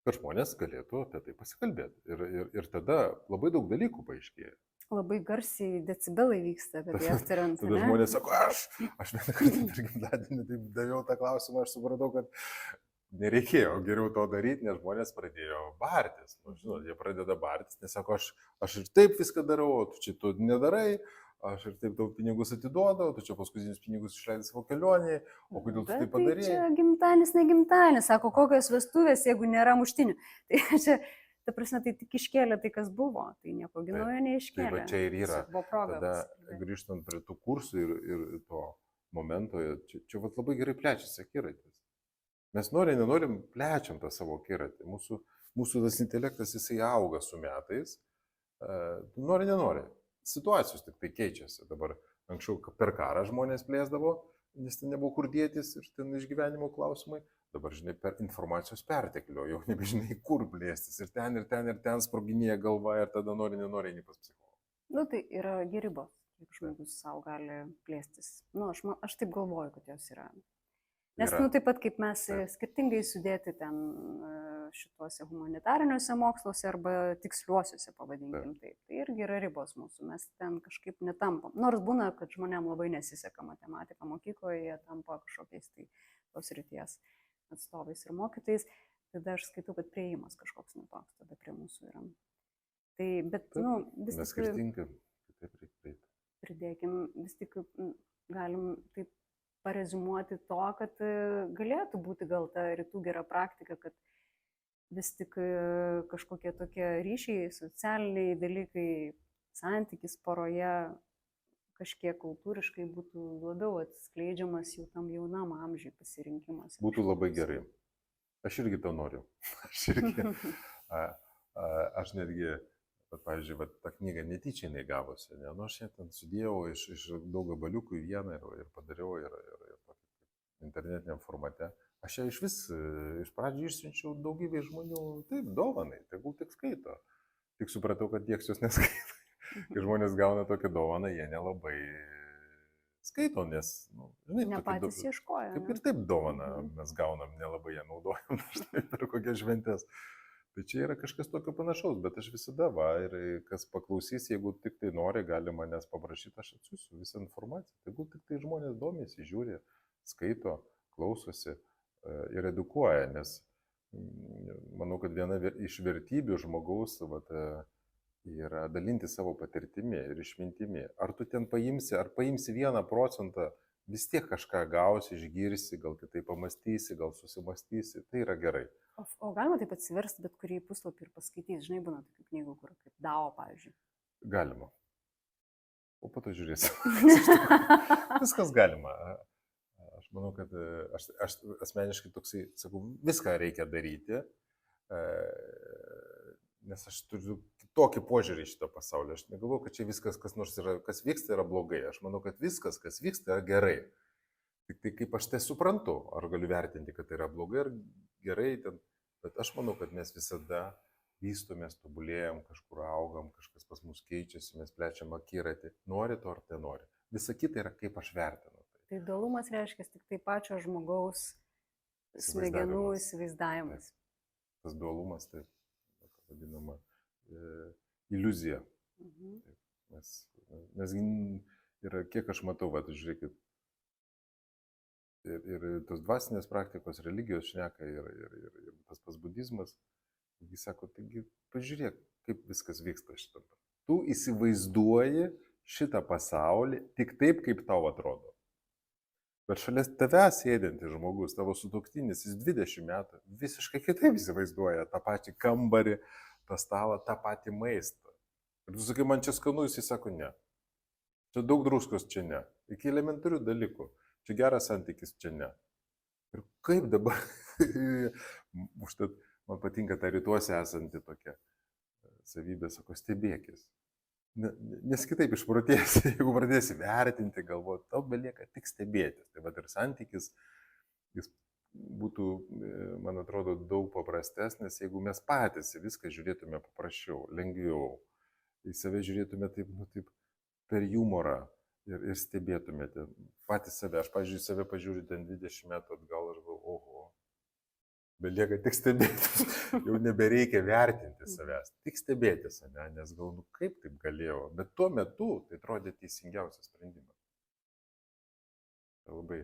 A: kad žmonės galėtų apie tai pasikalbėti. Ir tada labai daug dalykų paaiškėja.
B: Labai garsiai decibelai vyksta apie tai aptariant.
A: Tada žmonės sako, aš vieną kartą per gimtadienį taip daviau tą klausimą, aš supratau, kad nereikėjo geriau to daryti, nes žmonės pradėjo bartis. Žinot, jie pradeda bartis, nes sako, aš ir taip viską darau, o tu čia to nedarai, aš ir taip daug pinigus atiduodu, tu čia paskutinius pinigus išleidai savo kelionėje, o kodėl tu tai padarei?
B: Tai čia gimtadienis, ne gimtadienis, sako, kokios vestuvės, jeigu nėra muštinių. Tai čia, ta prasme, tai tik iškėlė tai, kas buvo, tai nieko naujo neiškėlė.
A: Tai va čia ir yra. Tada grįžtant prie tų kursų ir to momento, čia labai gerai plečiasi akiratis. Mes nenorim plečiam tą savo akiratį. Mūsų tas intelektas, jisai auga su metais. Nenori. Situacijos tik tai keičiasi. Dabar anksčiau per karą žmonės plėsdavo, nes ten nebuvo kur dėtis ir ten išgyvenimo klausimai. Dabar, žinai, per informacijos perteklio jau nebežinai, kur plėstis. Ir ten sproginėja galva ir tada nenori eini pas psichologą.
B: Tai yra ribos, kaip žmogus savo gali plėstis. Aš taip galvoju, kad jos yra. Nes, taip pat kaip mes skirtingai sudėti ten šituose humanitariniuose moksluose arba tiksliuosiuose, pavadinkim taip. Tai irgi yra ribos mūsų, mes ten kažkaip netampam. Nors būna, kad žmonėm labai nesiseka matematika mokykloje, jie tampa kažkokiais tai tos ryties atstovais ir mokytais, tada aš skaitau, kad priėjimas kažkoks netoks tada prie mūsų yra. Tai, bet, vis
A: tik... skirtingai, kitaip reikia.
B: Pridėkim, vis tik galim taip pareziumuoti to, kad galėtų būti gal ta rytų gera praktika, kad vis tik kažkokie tokie ryšiai, socialiniai dalykai, santykis poroje kažkiek kultūriškai būtų labiau atskleidžiamas jau tam jaunam amžiui pasirinkimas.
A: Būtų labai gerai. Aš irgi to noriu. Aš irgi, a, aš netgi, bet, pavyzdžiui, vat, tą knygą netyčia jinai gavosi, ne? Nu, aš ją ten sudėjau iš daug gabaliukų į vieną ir padariau ir internetiniam formate. Aš ją iš vis, iš pradžių išsiunčiau daugybė žmonių, taip, dovanai, tegul tik skaito. Tik supratau, kad tieks jos neskaito. Kai žmonės gauna tokią dovaną, jie nelabai skaito, nes, nu, žinai,
B: Ne patys ieškojo.
A: kaip ir taip dovaną mes gaunam, nelabai ją naudojam dažnai per kokias šventės. Tai čia yra kažkas tokio panašaus, bet aš visada va, ir kas paklausys, jeigu tik tai nori, gali manęs paprašyti, aš atsiųsiu visą informaciją. Tegul tik tai žmonės domisi, žiūri, skaito, klausosi ir edukuoja, nes manau, kad viena iš vertybių žmogaus vat, yra dalinti savo patirtimi ir išmintimi. Ar tu ten paimsi 1%, vis tiek kažką gausi, išgirsi, gal kitaip pamastysi, gal susimastysi, tai yra gerai.
B: O galima taip atsiversti bet kurį puslapį ir paskaityti, žinai, būna tokių knygų, kur kaip DAO, pavyzdžiui.
A: Galima. O po to žiūrėsim. Viskas galima. Aš manau, kad aš asmeniškai toksai, sakau, viską reikia daryti, nes aš turiu tokį požiūrį į šitą pasaulį. Aš negalvoju, kad čia viskas, kas nors yra, kas vyksta, yra blogai. Aš manau, kad viskas, kas vyksta, yra gerai. Tik tai kaip aš tai suprantu, ar galiu vertinti, kad tai yra blogai ar gerai, bet aš manau, kad mes visada vystomės, tobulėjam, kažkur augam, kažkas pas mus keičiasi, mes plečiam akiratį, nori to ar tai nori. Visa kita yra, kaip aš vertinu.
B: Tai dualumas reiškia tik tai pačio žmogaus smegenų įsivaizdavimas.
A: Tas dualumas, tai vadinama iliuzija. Nes yra, kiek aš matau, va, žiūrėkit, ir tos dvasinės praktikos, religijos šneka, ir tas pats budizmas, jis sako, taigi pažiūrėk, kaip viskas vyksta šitą. Tu įsivaizduoji šitą pasaulį tik taip, kaip tau atrodo. Bet šalia tavęs sėdintis žmogus, tavo sutuoktinis, jis 20 metų visiškai kitaip įsivaizduoja tą patį kambarį, tą stalą, tą patį maistą. Ir tu sakai, man čia skanu, jis sako, ne. Čia daug druskos, čia ne. Iki elementarių dalykų. Čia geras santykis, čia ne. Ir kaip dabar, užtat man patinka ta rytuose esanti tokia savybė, sako, stebėkis. Nes kitaip išprotėsi, jeigu pradėsi vertinti, galvoti, tau belieka tik stebėtis. Tai va ir santykis, jis būtų, man atrodo, daug paprastesnis, jeigu mes patys viską žiūrėtume paprasčiau, lengviau, į save žiūrėtume taip, taip per humorą ir stebėtumėte patys save. Aš, pavyzdžiui, save pažiūriu ten 20 metų atgal ir galvoju, oho, belieka tik stebėtis, jau nebereikia vertinti savęs, tik stebėtis, ne? Nes gal, nu kaip taip galėjau, bet tuo metu tai atrodė teisingiausias sprendimas. Tai labai.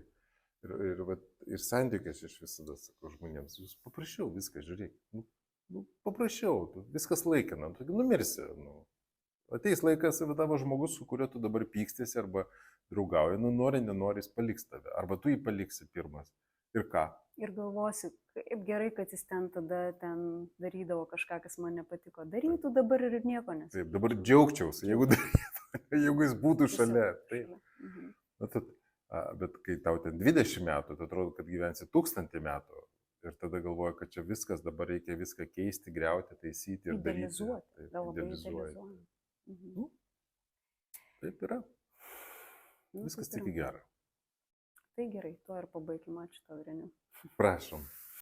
A: Ir santykis iš visada, sakau žmonėms, jūs paprašiau viską, žiūrėk, paprašiau, viskas laikina, tu numirsi. Ateis laikas, tavo žmogus, su kuriuo tu dabar pykstėsi arba draugauji, nori, nenori, jis paliks tave, arba tu jį paliksi pirmas. Ir ką? Ir
B: galvosi, kaip gerai, kad jis tada darydavo kažką, kas man nepatiko. Darytų dabar ir nieko nesakytų.
A: Taip, dabar džiaugčiausi, jeigu darytų, jeigu jis būtų šalia. Taip. Bet kai tau ten 20 metų, tai atrodo, kad gyvensi 1000 metų. Ir tada galvoju, kad čia viskas, dabar reikia viską keisti, griauti, taisyti ir daryti.
B: Idealizuoti.
A: Taip yra. Viskas tik į gerą.
B: Tai gerai, tuo ir pabaigime, ačiū tau, Reniu.
A: Prašom.